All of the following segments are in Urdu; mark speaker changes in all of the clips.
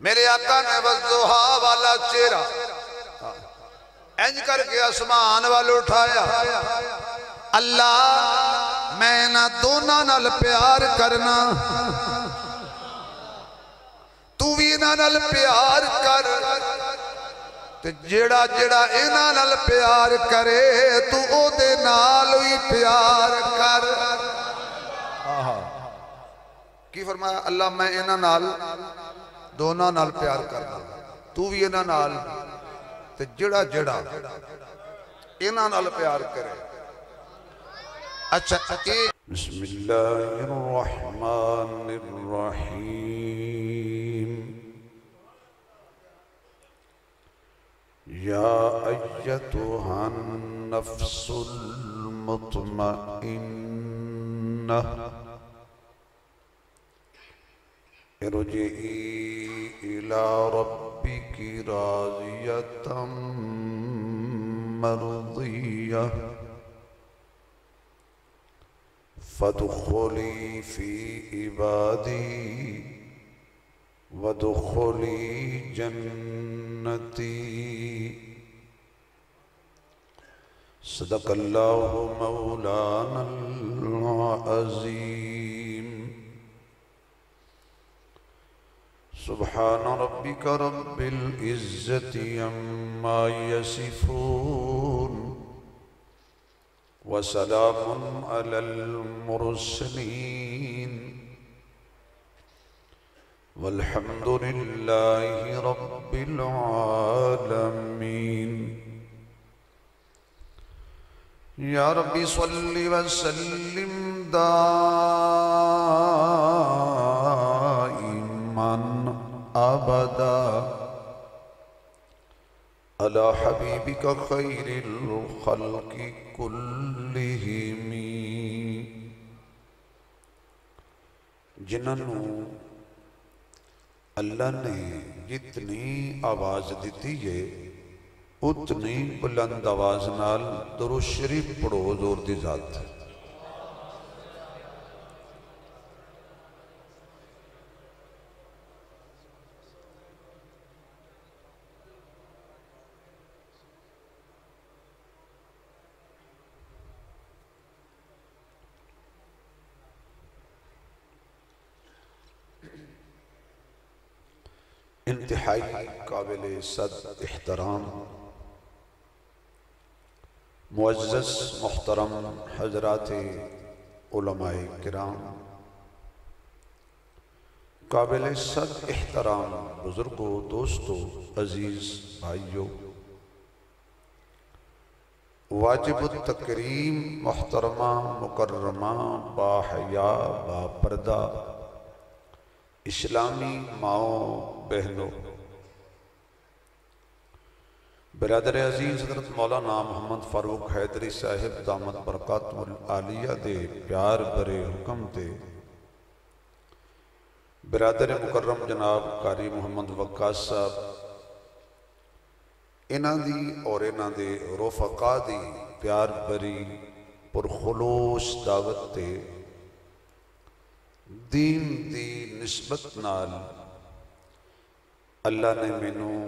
Speaker 1: میرے آقا نے والضحیٰ والا چہرہ انج کر کے آسمان وال اٹھایا، اللہ میں نہ دونوں نال پیار کرنا، تو بھی انہاں نال پیار کر، تے جیڑا جیڑا انہاں نال پیار کرے تو او دے نال ہی پیار کر۔ کی فرمایا؟ اللہ میں انہاں نال دونوں نال پیار کرنا، تو بھی انہاں نال، تے جڑا جڑا انہاں نال پیار کرے۔ اچھا بسم اللہ الرحمن الرحیم، یا ایتھا النفس المطمئنہ ارجعی الی ربک راضیۃ مرضیہ فادخلی فی عبادی وادخلی جنتی۔ صدق اللہ مولانا العظیم۔ سبحان ربک رب العزت عما یصفون وسلام علی المرسلین والحمد للہ رب العالمین۔ یا ربی صلی وسلم دائما ابدا علی حبیبک خیر الخلق کلہم۔ جنہوں اللہ نے جتنی آواز دیتی ہے اتنی بلند آواز نال درود شریف پڑھو حضور دی ذات۔ انتہائی قابل صد احترام معزز محترم حضرات علماء کرام، قابل صد احترام بزرگوں، دوستوں، عزیز بھائیوں، واجب التکریم محترمہ مکرمہ باحیا باپردہ اسلامی ماؤں بہنوں، برادر عزیز حضرت مولانا محمد فاروق حیدری صاحب دامت برکاتہ العالیہ دے پیار برے حکم تے، برادر مکرم جناب قاری محمد وقاص صاحب، انہاں دی اور انہاں دے رفقا دی پیار بری پرخلوص دعوت تے دین دی نسبت نال اللہ نے مینوں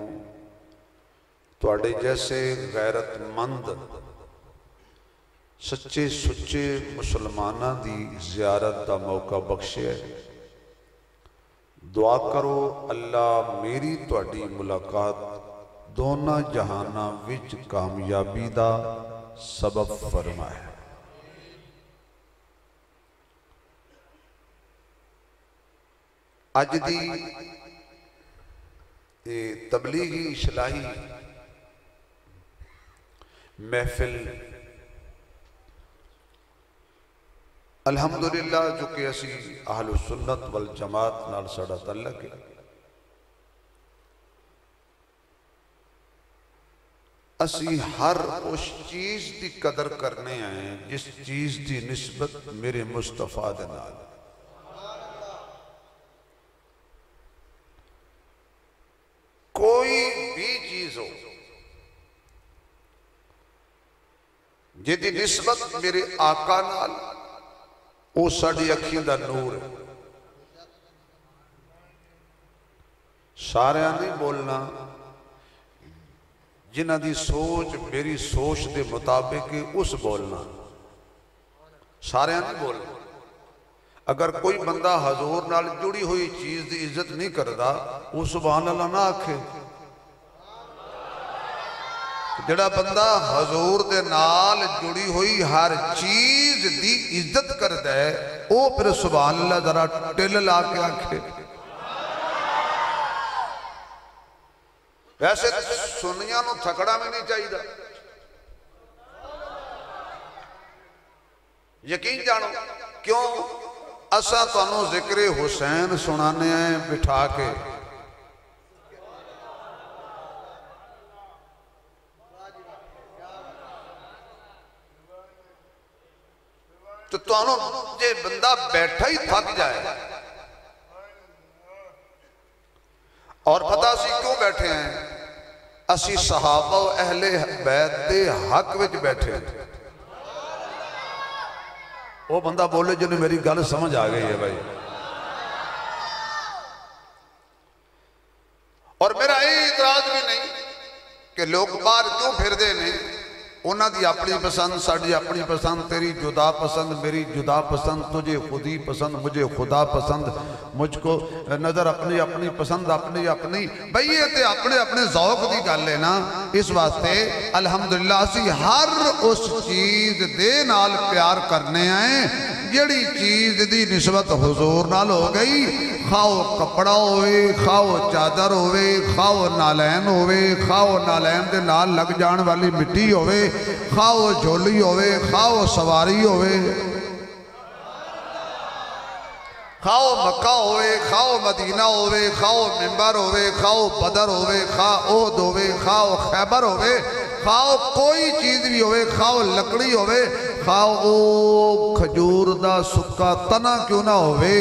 Speaker 1: تواڈے جیسے غیرت مند سچے سچے مسلمانہ دی زیارت دا موقع بخشے۔ دعا کرو اللہ میری تواڈی ملاقات دونوں جہاناں وچ کامیابی دا سبب فرمائے۔ اج دی تبلیغی اصلاحی محفل الحمدللہ جو کہ اسی اہل سنت والجماعت نال ساڈا تعلق ہے، اسی ہر اس چیز دی قدر کرنے ہیں جس چیز دی نسبت میرے مصطفیٰ دے نال۔ کوئی بھی چیز ہو جیدی نسبت میرے آقا نال، وہ ساڑی اکھیں دا نور ہے، سارے نہیں بولنا، جنہ دی سوچ میری سوچ دے مطابق اس بولنا، سارے نہیں بولنا۔ اگر کوئی بندہ حضور نال جڑی ہوئی چیز دی عزت نہیں کردا، وہ سبحان اللہ نہ آکھے۔ جڑا بندہ حضور دے نال جڑی ہوئی ہر چیز دی عزت کردا ہے، وہ پھر سبحان اللہ ذرا ٹل لا کے آکھے۔ ویسے سنیاں نو تھکڑا میں نہیں چاہیے، یقین جانو کیوں؟ اسا تانوں ذکر حسین سنانے ہیں بٹھا کے، تو تانوں جے بندہ بیٹھا ہی تھک جائے، اور پتہ سی کیوں بیٹھے ہیں؟ اسی صحابہ و اہل بیت دے حق وچ بیٹھے ہیں۔ وہ بندہ بولے جنہیں میری گل سمجھ آ گئی ہے بھائی۔ اور میرا یہ اعتراض بھی نہیں کہ لوگ باہر کیوں پھر دے نہیں، انہاں دی اپنی پسند، ساڑی اپنی پسند، تیری جدا پسند، میری جدا پسند، تجھے خودی پسند، مجھے خدا پسند، مجھ کو نظر اپنی اپنی پسند اپنی اپنی، بھئی یہ تے اپنے اپنے ذوق دی گل لینا۔ اس واسطے الحمدللہ اسی ہر اس چیز دے نال پیار کرنے آئیں جڑی چیز دی نسبت حضور نال ہو گئی، خواہ کپڑا ہوئے، خواہ چادر ہوئے، خواہ نالین ہوئے، خواہ نالین دے نال لگ جان والی مٹی ہوئے، خواہ جھولی ہوئے، خواہ سواری ہوئے، خواہ مکہ ہوئے، خواہ مدینہ ہوئے، خواہ منبر ہوئے، خواہ بدر ہوئے، خواہ احد ہوئے، خواہ خیبر ہوئے، خواہ کوئی چیز بھی ہوئے، خواہ لکڑی ہوئے، خواہ او کھجور دا سکا تنا کیوں نہ ہوئے،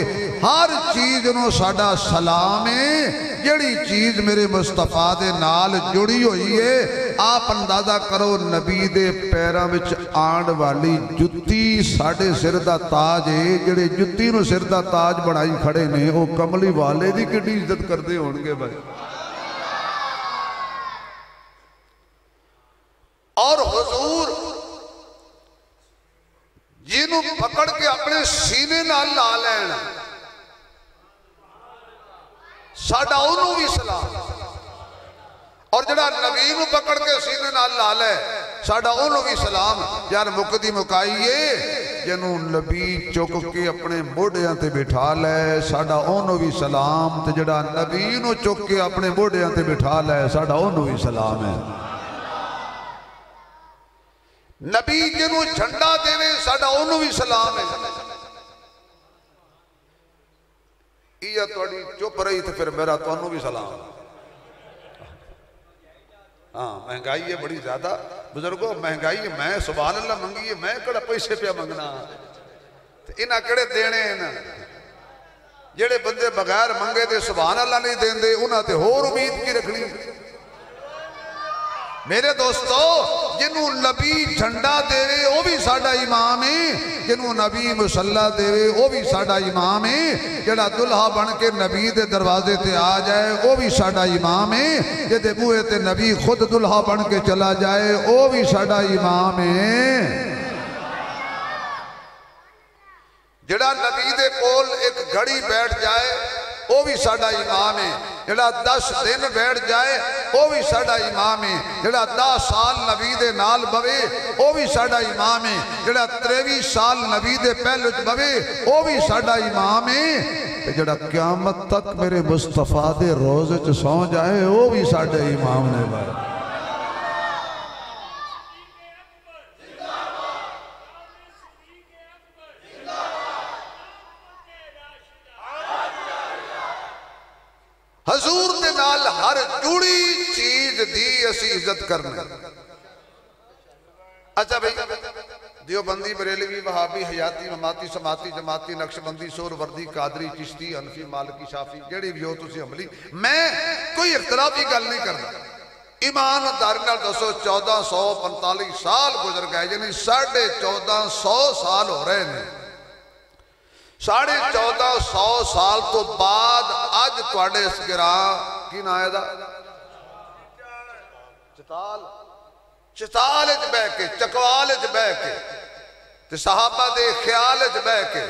Speaker 1: ہر چیز انہوں ساڑا سلام ہے۔ جڑی چیز میرے مصطفیٰ دے نال جڑی ہوئی ہے، آپ اندازہ کرو نبی دے پیرہ وچ آن والی جتی ساڑے سر دا تاج ہے، جڑے جتی نو سر دا تاج بڑھائی کھڑے نے، وہ کملی والے دی کٹی عزت کر دے ہونگے بھائی۔ اور حضور جنہوں پکڑ کے اپنے سینے نال لا لین، ساڑھا انہوں بھی سلام، اور جڑا نبی نو پکڑ کے سینے نال لا لے ساڑھا انہوں بھی سلام۔ یار مقدی مکائیے جنہوں نبی چک کے اپنے موڑیاں تے بٹھا لے ساڑھا انہوں بھی سلام، تے جڑا نبی نو چک کے اپنے موڑیاں تے بٹھا لے ساڑھا انہوں بھی سلام ہے۔ نبی جنہوں جھنڈا دیوے ساڑھا انہوں بھی سلام ہے۔ یہ توڑی چپ رہی تھے پھر میرا تو انہوں بھی سلام۔ ہاں مہنگائی ہے بڑی زیادہ بزرگوں، مہنگائی ہے، میں سبحان اللہ منگی ہے، میں کڑا پیسے پہ منگنا، انہاں کڑے دینے ہیں، جڑے بندے بغیر منگے دے سبحان اللہ نہیں دین دے، انہاں تے اور امید کی رکھنی۔ میرے دوستو جنہوں نبی جھنڈا دے وہ بھی ساڑھا امام ہے، جنہوں نبی مسلح دے وہ بھی ساڑھا امام ہے، جڑا دلہا بن کے نبی دے دروازے تے آ جائے وہ بھی ساڑھا امام ہے، جدے بوئے تے نبی خود دلہا بن کے چلا جائے وہ بھی ساڑھا امام ہے۔ جڑا نبی دے کول ایک گھڑی بیٹھ جائے وہ بھی ساڑھا امام ہے، جڑا 10 دن بیٹھ جائے وہ بھی ساڑھا امام ہے، جڑا 10 سال نبی دے نال بوے وہ بھی ساڑھا امام ہے، جڑا 23 سال نبی دے پہلوچ بوے وہ بھی ساڑھا امام ہے، جڑا قیامت تک میرے مصطفیٰ دے روزے چ سو جائے وہ بھی ساڑھا امام نے بھائی۔ حضور دے نال ہر جڑی چیز دی اسی عزت کرنے۔ اچھا بھئی دیوبندی بریلوی وہابی حیاتی مماتی سماتی جماعتی نقشبندی سور وردی قادری چشتی حنفی مالکی شافی جڑی بھی ہو تسی عملی، میں کوئی اختلافی گل نہیں کرنا۔ ایمان دارنال 1445 سال گزر گئے، یعنی 1450 سال ہو رہے ہیں۔ 1450 سال تو بعد آج توڑے اس گراہ کی نہ آیا دا چتال اچ بہ کے چکوال اچ بہ کے تے صحابہ دے خیال اچ بہ کے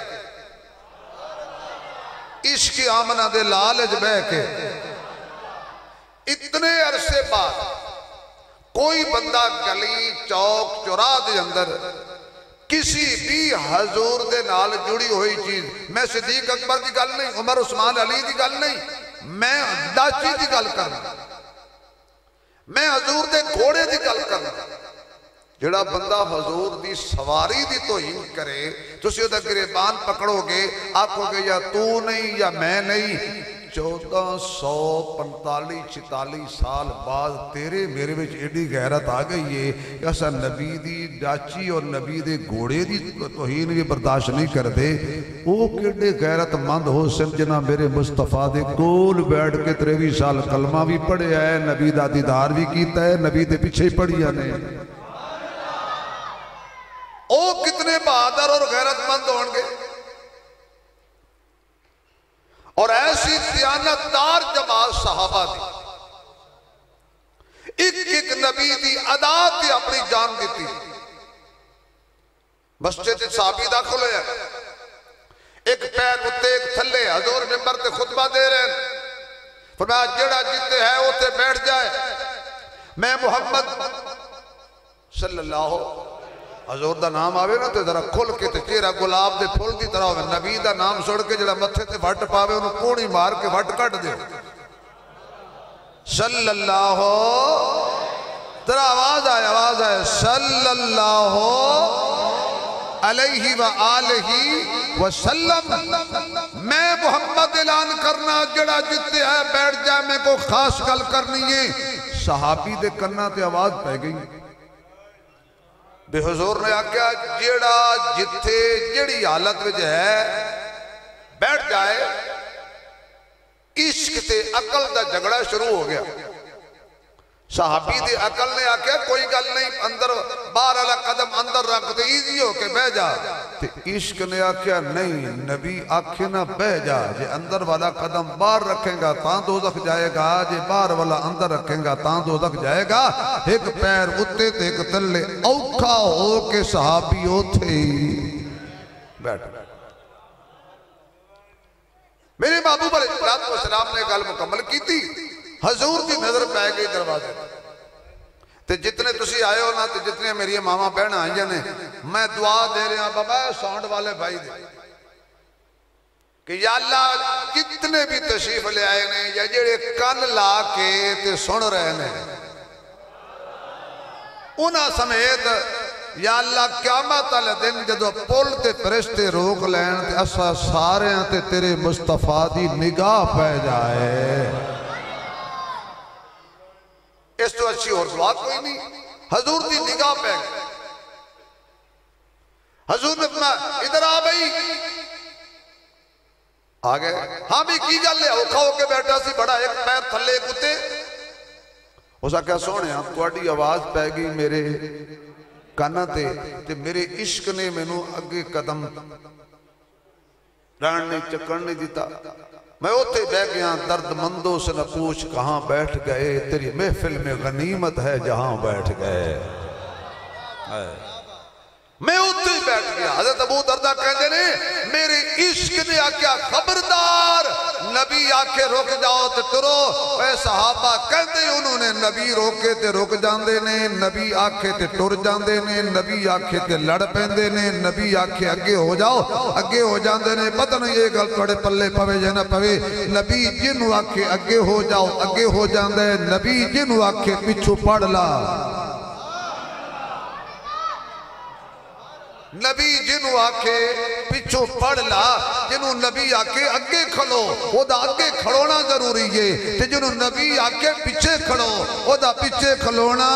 Speaker 1: عشق آمنہ دے لال اچ بہ کے اتنے عرصے بعد کوئی بندہ گلی چوک چورا دے اندر کسی بھی حضور دے نال جڑی ہوئی چیز، میں صدیق اکبر دی گل نہیں، عمر عثمان علی دی گل نہیں، میں ڈاچی دی گل کرنا، میں حضور دے گھوڑے دی گل کرنا، جڑا بندہ حضور دی سواری دی توہین کرے تو اسی دا گریبان پکڑو گے آکھو گے یا تو نہیں یا میں نہیں، 1445 سال بعد تیرے میرے وچ ایڈی غیرت آ گئی ہے کہ اسا نبی دی ڈاچی اور نبی دے گھوڑے دی توہین بھی برداشت نہیں کر دے، وہ کیڑے غیرت مند ہو سن جنہ میرے مصطفیٰ دے کول بیٹھ کے 23 سال کلمہ بھی پڑھے ہے، نبی دا دیدار بھی کیتا ہے، نبی دے پیچھے ہی پڑھی جانے، او کتنے بہادر اور غیرت مند ہوں گے، اور ایسی دیانت دار جماعت صحابہ دی ایک نبی دی ادا تے اپنی جان دیتی، مسجد صحابی داخل ہے، ایک پیر اتے ایک تھلے، حضور ممبر تے خطبہ دے رہے ہیں، فرمایا جڑا جیتے ہے اتے بیٹھ جائے، میں محمد صلی اللہ حضور دا نام آوے نا تو ذرا کھل کے تے چہرہ گلاب دے پھول دی طرح ہوئے، نبی دا نام سڑ کے جڑا متھے تے وٹ پاوے انہوں کوڑی مار کے وٹ کٹ دے، صلی اللہ ذرا آواز آئے صلی اللہ علیہ وآلہ وسلم، میں محمد اعلان کرنا جڑا جتے ہے بیٹھ جائے، میں کو خاص گل کرنی ہے، صحابی دے کرنا تے آواز پہ گئی، بے حضور نے آکھیا جیڑا جتھے جیڑی حالت وچ ہے بیٹھ جائے، عشق تے عقل دا جھگڑا شروع ہو گیا، صحابی دی عقل نے آکھیا کوئی گل نہیں، اندر باہر والا قدم اندر رکھ دے ایزی ہو کے بہ جا، تے عشق نے آکھیا نہیں، نبی آکھے نہ بہ جا، جے اندر والا قدم باہر رکھیں گا تاں دوزخ جائے گا، جے باہر والا اندر رکھیں گا تاں دوزخ جائے گا، ایک پیر اتے تے ایک تلے اوکھا ہو کے صحابی ہوتے ہی بیٹھ میرے محبوب علیہ السلام نے گل مکمل کی تھی، حضور دی نظر پہ گئی دروازے تے جتنے تسی آئے ہو نا تے جتنے میری ماما بہنا آئیں نے میں دعا دے رہے ہیں بابا ساؤنڈ والے بھائی دے کہ یا اللہ جتنے بھی تشریف لے آئے نے یا جڑے کن لا کے تے سن رہے نے انہاں سمیت یا اللہ قیامت والے دن جدو پل تے فرشتے روک لین تے اسا سارے تے تیرے مصطفیٰ دی نگاہ پہ جائے، اس تو اچھی اور دعا کوئی نہیں، حضور دی نگاہ پہ گئے، حضور نے فرمایا ادھر آ بھئی، آگئے ہاں بھی کی گل لے اوکھا ہو کے بیٹھا سی بڑا ایک پیر تھلے کتے، اسا کیا سونے ہاں تواڈی آواز پہ گئی میرے کانا تے میرے عشق نے میں نو اگے قدم ران نے چکر نہیں دیتا، میں ہوتے بے گیا درد مندوں سے نہ پوچھ کہاں بیٹھ گئے، تیری محفل میں غنیمت ہے جہاں بیٹھ گئے، میں ہوتے ہی بیٹھ گیا، حضرت ابو دردہ کہتے نے میرے عشق نے آکیا خبردار نبی آکے روک جاؤ تے ٹرو، اے صحابہ کہتے انہوں نے نبی روکے تے روک جاندے نے، نبی آکھے تے ٹر جاندے نے، نبی آکھے تے لڑ پیندے نے، نبی آکھے اگے ہو جاؤ اگے ہو جاندے نے، پتہ نہیں یہ گل توڑے پلے پوے جنہ پوے، نبی جنو آکھے اگے ہو جاؤ اگے ہو جاندے، نبی جنو آکھے پچھو پڑھ لا، نبی جنو آکھے پچھو پڑھ لا، جنو نبی آکھے اگے کھڑو وہ دا اگے کھڑونا ضروری ہے، تے جنو نبی آکھے پچھے کھڑو وہ دا پچھے کھڑونا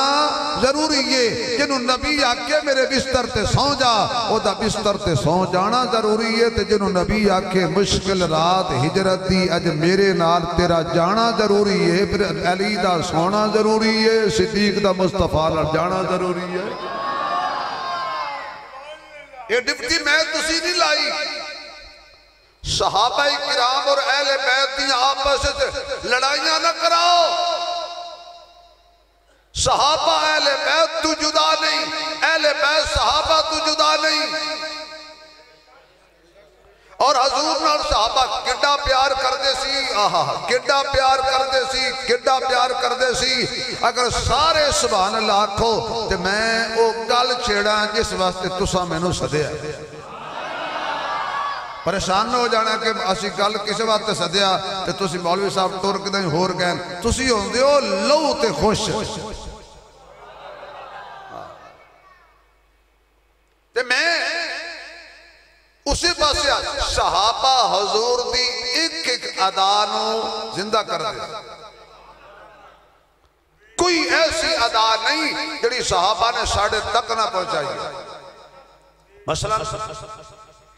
Speaker 1: ضروری ہے، جنو نبی آکھے میرے بستر تے سو جا وہ دا بستر تے سو جانا ضروری ہے، تے جنو نبی آکھے مشکل رات ہجرت دی اج میرے نال تیرا جانا ضروری ہے، پھر علی دا سونا ضروری ہے، صدیق دا مصطفیٰ نال جانا ضروری ہے، یہ ڈپٹی میں تسی نہیں لائی، صحابہ کرام اور اہل بیت دی آپس لڑائیاں نہ کراؤ. صحابہ اہل بیت تو جدا نہیں، اہل بیت صحابہ تو جدا نہیں. اور حضور نال صحابہ کڈا پیار کردے سی، کڈا پیار کردے سی، کڈا پیار کردے سی. اگر سارے سبحان اللہ آکھو تے میں او گل چھیڑا جس واسطے تساں مینوں سدیا. پریشان نہ ہو جانا کہ اسی گل کسے واسطے سدیا تے تسی مولوی صاحب ٹر کے ہور گئے. تسی ہوندے ہو لو تے خوش. تے میں اسی پاسے صحابہ حضور دی ایک ایک ادا نو زندہ کر دے. کوئی ایسی ادا نہیں جڑی صحابہ نے ساڑھے تک نہ پہنچائی. مثلا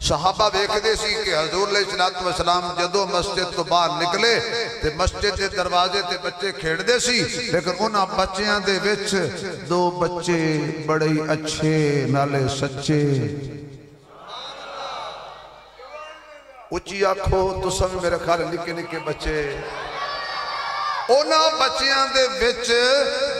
Speaker 1: صحابہ ویکھ دے سی کہ حضور علیہ السلام جدو مسجد تو باہر نکلے تے مسجد دے دروازے تے بچے کھیڑ دے سی، لیکن انہاں بچیاں دے وچ دو بچے بڑے اچھے نالے سچے. اچھی آکھو تو سب میرے خیال نکے نکے بچے. اونا بچیاں دے وچ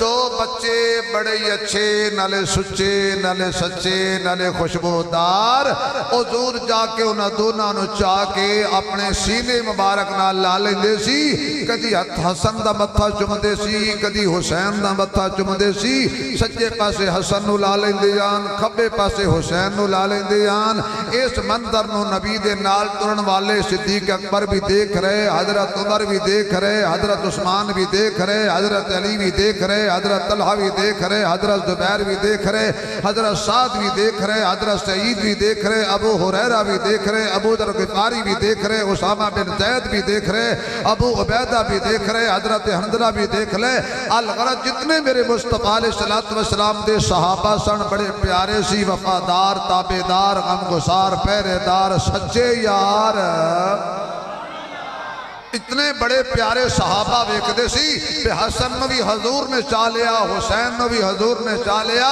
Speaker 1: دو بچے بڑے اچھے نالے سچے نالے سچے نالے خوشبودار. حضور جا کے انہاں دونوں نو چاہ کے اپنے سینے مبارک نال لا لیندے سی. کدی حسن دا متھا چم دے سی، کدی حسین دا متھا چم دے سی. سجے پاسے حسن نو لا لیندے آن، کھبے پاسے حسین نو لا لیندے آن. اس منظر نو نبی دے نال ترن والے صدیق اکبر بھی دیکھ رہے، حضرت عمر بھی دیکھ رہے، حضرت عثمان بھی دیکھ رہے، حضرت علی بھی دیکھ رہے، حضرت طلحہ بھی دیکھ رہے، حضرت زبیر بھی دیکھ رہے، حضرت سعد بھی دیکھ رہے، حضرت سعید بھی دیکھ رہے، ابو ہریرہ بھی دیکھ رہے، ابو ذر غفاری بھی دیکھ رہے، اسامہ بن زید بھی دیکھ رہے، ابو عبیدہ بھی دیکھ رہے، حضرت حنظلہ بھی دیکھ لے. الغرض جتنے میرے مصطفیٰ علیہ السلام دے صحابہ سن بڑے پیارے سی، وفادار، تابعدار، غمگسار، پہرے دار، سچے یار. اتنے بڑے پیارے صحابہ ویکھدے سی کہ حسن نو بھی حضور نے چاہ لیا، حسین نو بھی حضور نے چاہ لیا.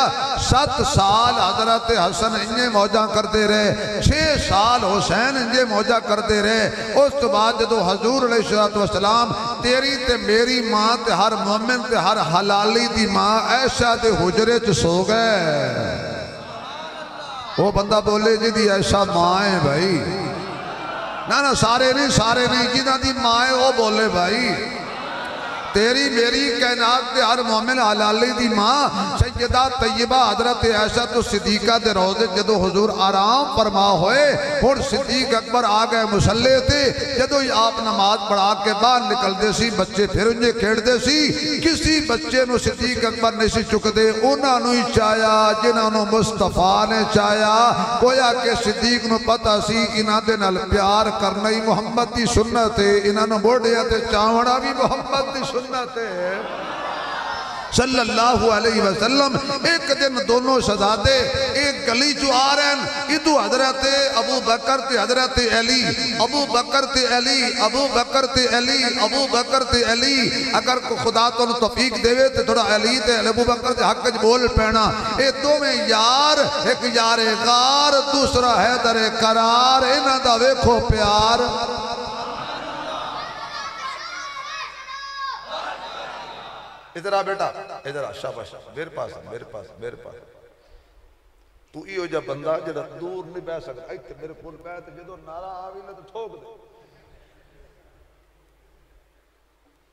Speaker 1: 7 سال حضرت حسن انجے موجہ کردے رہے، 6 سال حسین انجے موجہ کردے رہے. اس تو بعد جدو حضور علیہ السلام تیری تے میری ماں تے ہر مومن تے ہر حلالی دی ماں عائشہ دے حجرے چ سو گئے. وہ بندہ بولے جی دی عائشہ ماں ہے بھائی. نا سارے نہیں جنہ دی ماں ہے وہ بولے بھائی. تیری میری کائنات دے ہر مومن حلالی دی ماں سیدہ طیبہ حضرت عائشہ تو صدیقہ دے روزے جدو حضور آرام فرما ہوئے. اور صدیق اکبر آگئے مسلح تے جدو آپ نماز پڑھا کے باہر نکل دے سی، بچے پھر انجے کھیڑ دے سی. کسی بچے نو صدیق اکبر نے سی چک دے، انہاں نو ہی چاہیا جنہاں نو مصطفیٰ نے چاہیا. گویا کہ صدیق نو پتہ سی انہاں دے نال پیار کرنا ہی محمد دی سنت ہے، انہاں نو موڑیا تے چاوڑا بھی محمد دی سنت ہے صلی اللہ علیہ وسلم. ایک دن دونوں شہزادے ایک گلی جو آ رہے ہیں، ادھو حضرت ابو بکر تے حضرت علی، ابو بکر تے علی، ابو بکر تے علی، ابو بکر تے علی. اگر کو خدا تو توفیق دے تے تھوڑا علی تے ابو بکر تے حق بول پینا. اے دو میں یار، ایک یار غار دوسرا حیدر قرار. انہاں دا ویکھو پیار. ادھر آ بیٹا، ادھر آ، شاباش، میرے پاس میرے پاس میرے پاس. تو ایو جا بندہ جڑا دور نہیں بہ سکتا، ایتھے میرے کول پہ تے جدوں نعرہ آوی نہ تے ٹھوک دے.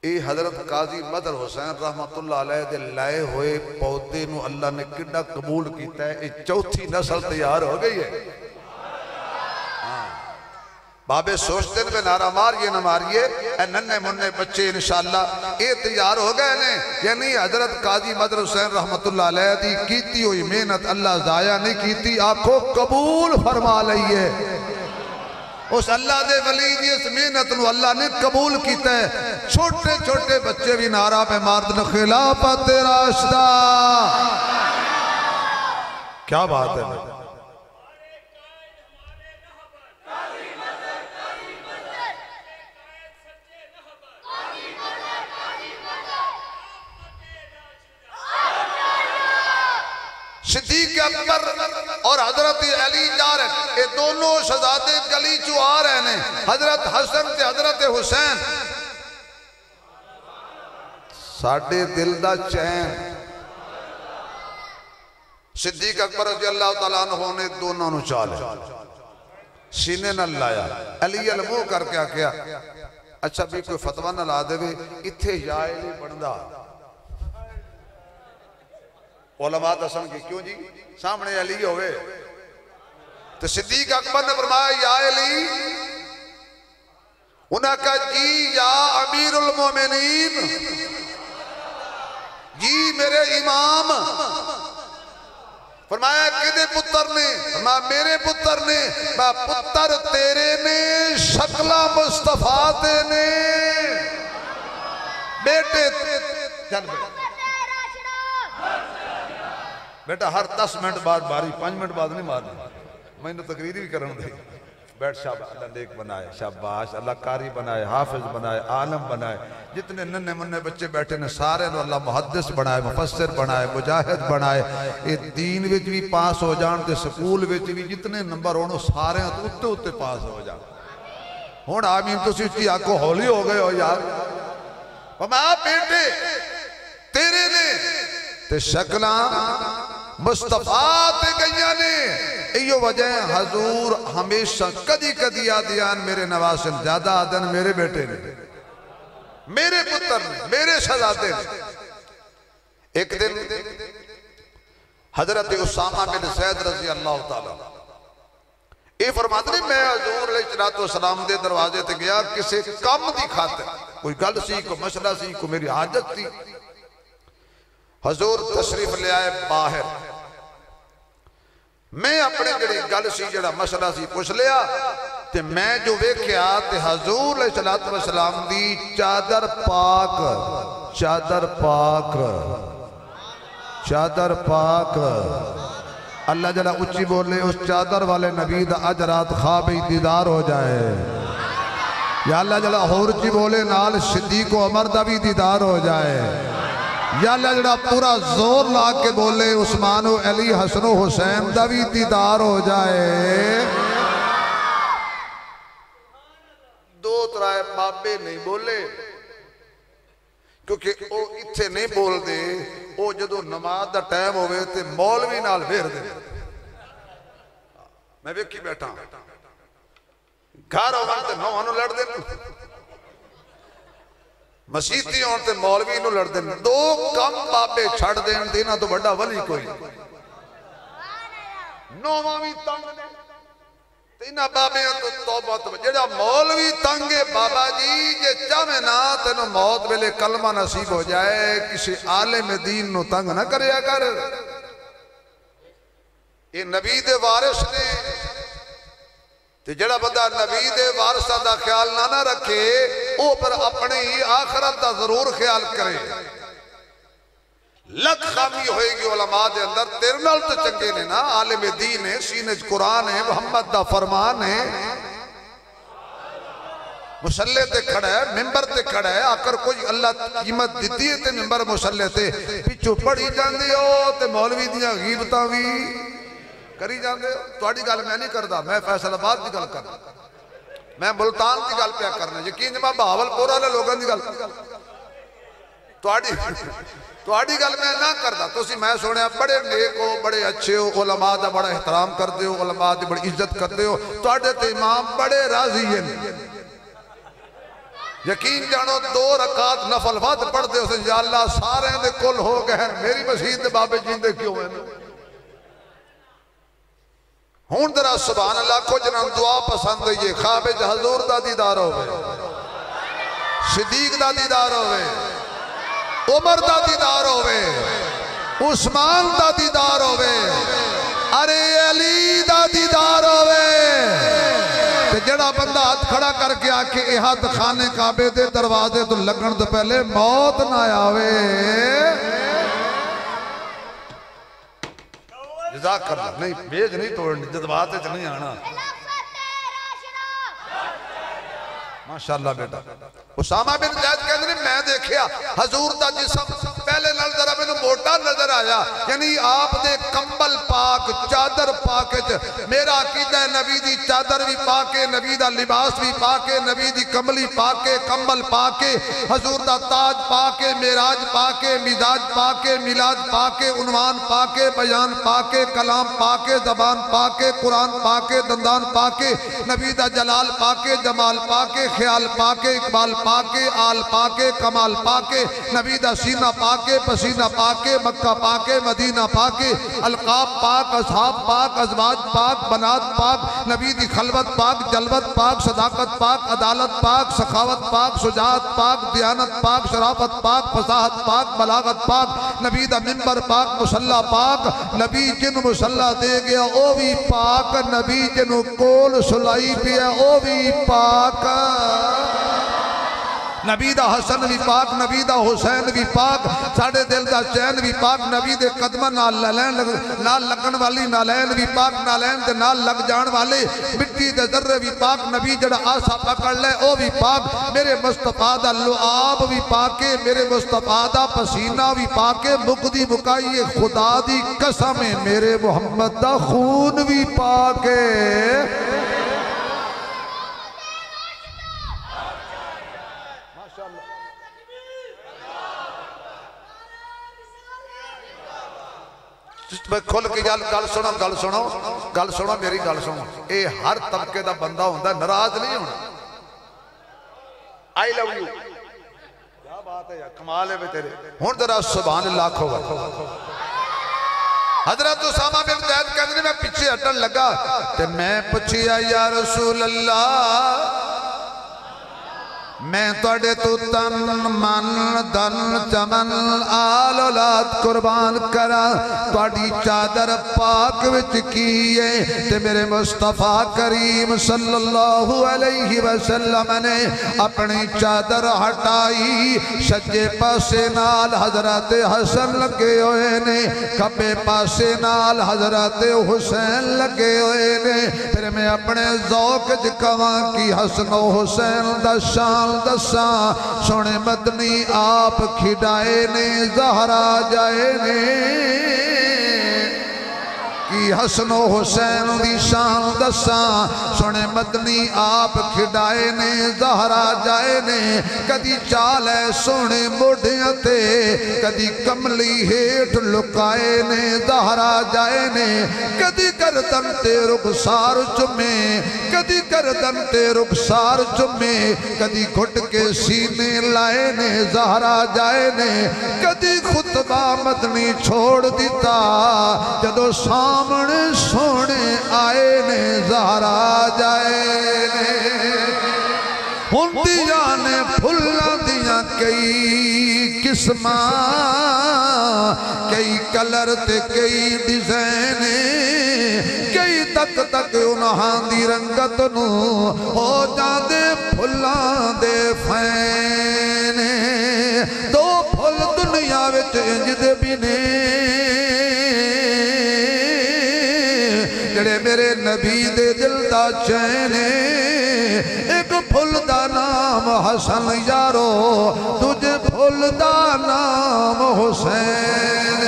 Speaker 1: اے حضرت قاضی مدر حسین رحمت اللہ علیہ دے لائے ہوئے پودے نو اللہ نے کڈا قبول کیتا ہے. اے چوتھی نسل تیار ہو گئی ہے. بابے سوچتے ہیں نعرہ مار یہ نہ ماریے، اے ننے مننے بچے انشاءاللہ اے تیار ہو گئے نے. یعنی حضرت قاضی مدر حسین رحمت اللہ علیہ دی کیتی ہوئی محنت اللہ ضائع نہیں کیتی، آپ کو قبول فرما لئیے. اس اللہ دے ولی دی اس محنت نو اللہ نے قبول کیتا ہے. چھوٹے چھوٹے بچے بھی نعرہ پہ ماردن خلافت راشدہ. کیا بات ہے. صدیق اکبر اور حضرت علی جا رہے ہیں، یہ دونوں شہزادے گلی چو آ رہے ہیں، حضرت حسن تے حضرت حسین، ساڑھے دل دا چین۔ صدیق اکبر رضی اللہ تعالیٰ عنہ نے دونوں نو چالے سینے نہ لایا، علی علمو کر کے آکیا اچھا بھی کوئی فتوہ نہ لا دے بھی اتھے یا علی بندہ علماء دسن کی کیوں جی سامنے علی ہوئے تو صدیق اکبر نے فرمایا یا علی، انہاں کہا جی یا امیر المومنین، جی میرے امام۔ فرمایا کدے پتر نے؟ فرمایا میرے پتر نے۔ میں پتر تیرے نے شکلہ مصطفیٰ تے نے بیٹے چل بیٹا ہر 10 منٹ بعد باری 5 منٹ بعد نہیں مارنا، میں نے تقریر بھی کرنا دی۔ بیٹھ شاباش اللہ نیک بنائے، شاباش اللہ قاری بنائے، حافظ بنائے، عالم بنائے، جتنے ننے مننے بچے بیٹھے نے سارے نو اللہ محدث بنائے، مفسر بنائے، مجاہد بنائے، یہ دین وچ بھی پاس ہو جان تے سکول وچ بھی جتنے نمبر ہونے سارے اتے اتے پاس ہو جان۔ ہون آمین تو سوچی آنکھو ہولی ہو گئے ہو یار۔ فرمایا بیٹے تیرے نے تے شکلاں مصطفیٰ تے گئیاں نے، ایو وجہ حضور ہمیشہ کدی کدی آدیان میرے نواسن زیادہ آدن میرے بیٹے نے، میرے پتر نے، میرے شہزادے نے۔ ایک دن حضرت اسامہ بن زید رضی اللہ تعالیٰ یہ فرماتے ہیں میں حضور علیہ السلام دے دروازے تے گیا کسے کم دی خاطر، کوئی گل سی، کوئی مسئلہ سی، کوئی میری حاجت تھی۔ حضور تشریف لے آئے باہر، میں اپنے جڑی گل سی جڑا مسئلہ سی پوچھ لیا تے میں جو ویکھیا تے حضور علیہ السلام دی چادر پاک، چادر پاک، چادر پاک، اللہ جڑا اچھی بولے اس چادر والے نبی دا اج رات خواب دیدار ہو جائے، یا اللہ جڑا اور اچھی بولے نال صدیق و عمر دا بھی دیدار ہو جائے، یا اللہ جڑا پورا زور لا کے بولے عثمان و علی حسن و حسین دا بھی دیدار ہو جائے۔ دو ترائے بابے نہیں بولے کیونکہ او اتھے نہیں بول دے، او جدو نماز دا ٹائم ہوئے تے مولوی نال بھیر دے۔ میں ویکھی بیٹھا گھر ہوئے تے نوانو لڑ دے، مسیحتی ہون تے مولوی نو لڑ دیں، دو کم بابے چھڑ دیں دینا تو بڑا ولی کوئی نووامی تنگ دیں تینا بابے ہیں تو توبہ تو جڑا مولوی تنگے بابا جی جے چاہے نا تینو موت بلے کلمہ نصیب ہو جائے، کسی عالم دین نو تنگ نہ کرے اگر یہ نبی دے وارث نے تے جڑا بندہ نبی دے وارثاں دا خیال نہ رکھے او پر اپنے ہی آخرت دا ضرور خیال کرے۔ لکھ خامی ہوئے گی علماء دے اندر، تیرے نال تو چنگے نے نا، عالم دین ہے، سینج قرآن ہے، محمد دا فرمان ہے، مسلح تے کھڑا ہے، ممبر تے کھڑا ہے، آکر کوئی اللہ قیمت دیتی ہے تے ممبر مسلح تے پیچھو پڑھی جان دے ہو تے مولوی دیاں غیبتاں بھی کری جان دے ہو۔ توڑی گل میں نہیں کردہ، میں فیصل آباد دی گل کرنا، میں ملتان دی گل پیا کرنا، یقین جمع بہاول پورا لے لوگاں دی گل توڑی گل میں نہ کردہ۔ تو اسی میں سوڑے بڑے نیک ہو، بڑے اچھے ہو، علماء دا بڑا احترام کر دے ہو، علماء دی بڑی عزت کر دے ہو، توڑے تے امام بڑے راضی ہیں، یقین جانو 2 رکعت نفل وقت پڑھ دے اسے یا اللہ سارے دے کل ہو گئے میری مسجد دے بابے جیندے کیوں ہیں ہون درہ سبحان اللہ کو جنہاں دعا پسند ہے یہ خواب حضور دا دیدار ہوئے، صدیق دا دیدار ہوئے، عمر دا دیدار ہوئے، عثمان دا دیدار ہوئے، ارے علی دا دیدار ہوئے۔ جڑا بندہ ہاتھ کھڑا کر کے آکے احد خانے کعبے دے دروازے تو لگن دے پہلے موت نہ آوے، جزاک اللہ نہیں بیج نہیں توڑنی جذبات ہے نہیں آنا ماشاءاللہ بیٹا۔ اسامہ بن زید کہتے ہیں میں دیکھیا حضور دا جسم پہلے نال ذرا میں نے موٹا نظر آیا یعنی آپ دے کمبل پاک چادر پاک میرا عقیدہ ہے نبی دی چادر بھی پاک ہے نبی دا لباس بھی پاک ہے نبی دی کمبلی پاک ہے کمبل پاک ہے حضور دا تاج پاک ہے معراج پاک ہے مزاج پاک ہے میلاد پاک ہے عنوان پاک ہے بیان پاک ہے کلام پاک ہے زبان پاک ہے قرآن پاک ہے دندان پاک ہے نبی دا جلال پاک ہے جمال پاک ہے خیال پاک ہے اقبال پاک ہے آل پاک ہے کمال پاک ہے نبی دا سینہ پاک ہے پسینہ پاک ہے مکہ پاک ہے مدینہ پاک ہے القاب پاک اصحاب پاک ازواج پاک بنات پاک نبی دی خلوت پاک جلوت پاک صداقت پاک عدالت پاک سخاوت پاک شجاعت پاک دیانت پاک شرافت پاک فصاحت پاک بلاغت پاک نبی دا منبر پاک مصلی پاک نبی جن مصلی دے گیا او بھی پاک نبی جن کول سلائی پیا او بھی پاک نبی دا حسن بھی پاک نبی دا حسین بھی پاک ساڑھے دل دا چین بھی پاک نبی دے قدمہ نال لگن والی نالین بھی پاک نالین دے نال لگ جان والے مٹی دے ذرے بھی پاک نبی جڑا آسا پکڑ لے او بھی پاک میرے مصطفیٰ دا لعاب بھی پاک ہے میرے مصطفیٰ دا پسینہ بھی پاک ہے مقدی مکائی خدا دی قسم میرے محمد دا خون بھی پاک ہے کھل کے گل سنو میری گل سنو اے ہر طبقے دا بندہ ہوندہ ناراض نہیں ہونا I love you کیا بات ہے کمال ہے بے تیرے ہون ذرا سبحان اللہ کھوگا حضرت اسامہ بن زید کہتے میں پیچھے ہٹن لگا تے میں پچھیا یا رسول اللہ میں توڑے تو تن من دن چمن آل اولاد قربان کرا توڑی چادر پاک وچ کیے تے میرے مصطفیٰ کریم صلی اللہ علیہ وسلم نے اپنی چادر ہٹائی سجے پاسے نال حضرت حسن لگے ہوئے نے کبے پاسے نال حضرت حسین لگے ہوئے نے پھر میں اپنے ذوق جکواں کی حسن و حسین دا شان دساں سونے مدنی آپ کھڑائے نے زہرا جائے نے کی حسن و حسین دی شان دساں سونے مدنی آپ کھڑائے نے زہرا جائے نے کدی چالے سونے موڑیاں تے کدی کملی ہیٹ لکائے نے زہرا جائے نے کدی گردن تے رخسار چمے کدی گردن تے رخسار چمے کدی گھٹ کے سینے لائے نے زہرا جائے نے کدی خطبہ مدنی چھوڑ دیتا جدو سامنے سونے آئے نے زہرا جائے نے ہندیاں نے پھلاں دیاں کئی قسماں کئی کلر تے کئی ڈیزائن کئی تک تک انہاں دی رنگت نو ہو جاندے پھلاں دے فین دو پھل دنیا وچ انج دے بھی نے جڑے میرے نبی دے دل دا چینے ایک پھل دا نام حسن یارو تجھے پھل دا نام حسین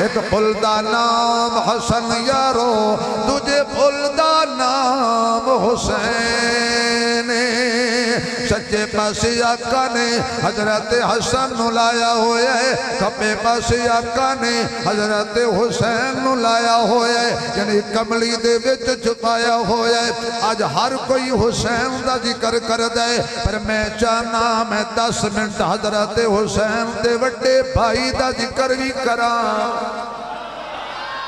Speaker 1: ایک پھل دا نام حسن یارو تجھے پھل دا نام حسین سچے پاس آقا نے حضرت حسن لایا ہویا ہے کھپے پاس آقا نے حضرت حسین لایا ہویا ہے یعنی کملی دے وچ چھپایا ہویا ہے آج ہر کوئی حسین دا ذکر کر دے پر میں چاہنا میں 10 منٹ حضرت حسین دے وڈے بھائی دا ذکر بھی کران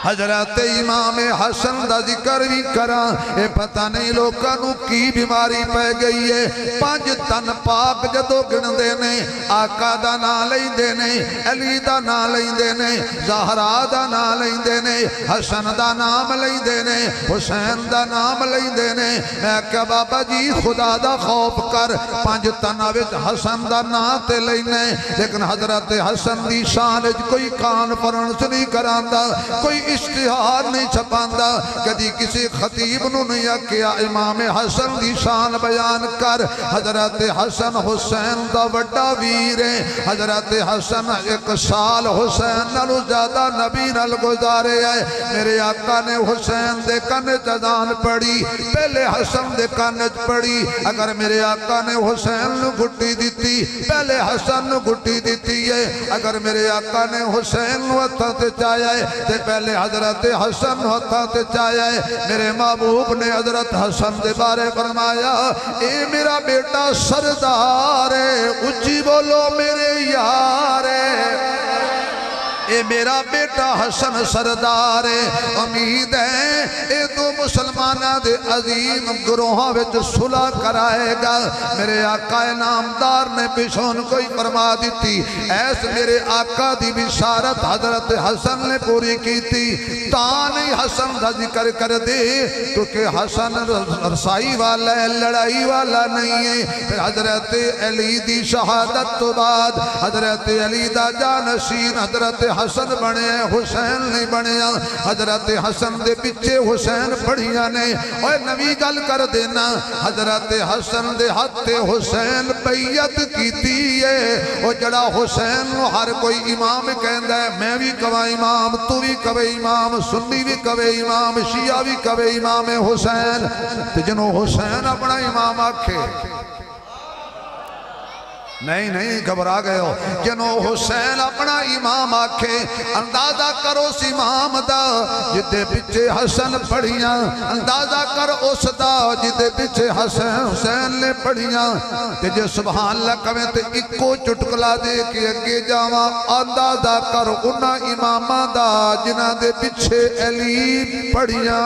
Speaker 1: حضرت امام حسن دا ذکر بھی کران اے پتہ نہیں لوکانو کی بیماری پہ گئی ہے 5 تن پاک جدو گن دینے آقا دا نا لیں دینے علی دا نا لیں دینے زہرا دا نا لیں دینے حسن دا نام لیں دینے حسین دا نام لیں دینے میں کہا بابا جی خدا دا خوف کر 5 تناوچ حسن دا نا تے لینے لیکن حضرت حسن دی شان کوئی کانفرنس نہیں کران دا کوئی اشتہار نہیں چھپاندا کدی کسی خطیب نو نہیں آکھیا امام حسن دی شان بیان کر حضرت حسن حسین دا وڈا ویر ہے حضرت حسن 1 سال حسین نالو زیادہ نبی نال گزارے ہے میرے آقا نے حسین دے کنے چدان پڑی پہلے حسن دے کنے پڑی اگر میرے آقا نے حسین نو گھٹی دیتی پہلے حسن نو گھٹی دیتی ہے اگر میرے آقا نے حسین نو ہتھاں تے چایا ہے تے پہلے حضرت حسن نو ہتھاں تے چایا ہے میرے محبوب نے حضرت حسن دے بارے فرمایا اے میرا بیٹا سردار ہے اچھی بولو میرے یار ہے اے میرا بیٹا حسن سردار ہے امید ہے اے تو مسلمانہ دے عظیم گروہاں وچ صلح کرائے گا میرے آقا نامدار نے پیشون کوئی فرما دیتی ایس میرے آقا دی بشارت حضرت حسن نے پوری کی تھی تانی حسن دا ذکر کر دے کیونکہ حسن رسائی والا ہے لڑائی والا نہیں ہے پھر حضرت علی دی شہادت تو بعد حضرت علی دا جانشین حضرت حسن بنے حسین نہیں بنے حضرت حسن دے پچھے حسین پڑھیاں نے اور نبی گل کر دینا حضرت حسن دے ہاتھ حسین بیعت کیتی ہے اور جڑا حسین نو ہر کوئی امام کہندا ہے میں بھی کہواں امام تو بھی کہے امام سنی بھی کہے امام شیعہ بھی کہے امام حسین تے جنوں حسین اپنا امام آکھے نہیں گھبرا گئے ہو جنو حسین اپنا امام آکھے اندازہ کرو اس امام دا جدے پچھے حسن پڑھیاں اندازہ کر اس دا جدے پچھے حسین نے پڑھیاں تے جے سبحان اللہ کہیں تے اکو چٹکلا دے کے اگے جاواں اندازہ کر انہاں امامہ دا جنہ دے پچھے علی پڑھیاں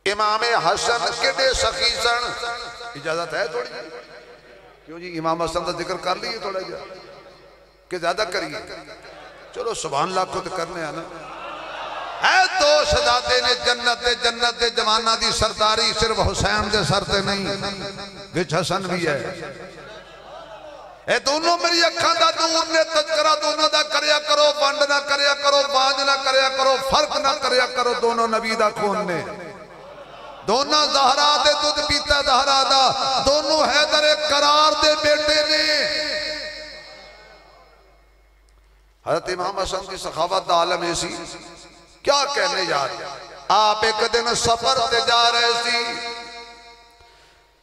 Speaker 1: امام حسن کڈے سخی سن اجازت ہے تھوڑی کیوں جی امام حسن کا ذکر کر لیے تھوڑا جا کہ زیادہ کریے چلو سبحان اللہ کو تو کرنے آنا ہے دو شہزادے نے جنت دے جوانہ دی سرداری صرف حسین دے سرتے نہیں وچ حسن بھی ہے اے دونوں میری اکھاں دا دور نے تذکرہ دونوں دا کریا کرو بانڈ نہ کریا کرو بانج نہ کریا کرو فرق نہ کریا کرو دونوں نبی دا خون نے دونوں زہرا دے دودھ پیتا زہرا دا دونوں حیدر قرار دے بیٹے نے حضرت امام حسن کی سخاوت دا عالم ایسی کیا کہنے جا رہے آپ ایک دن سفر تے جا رہے سی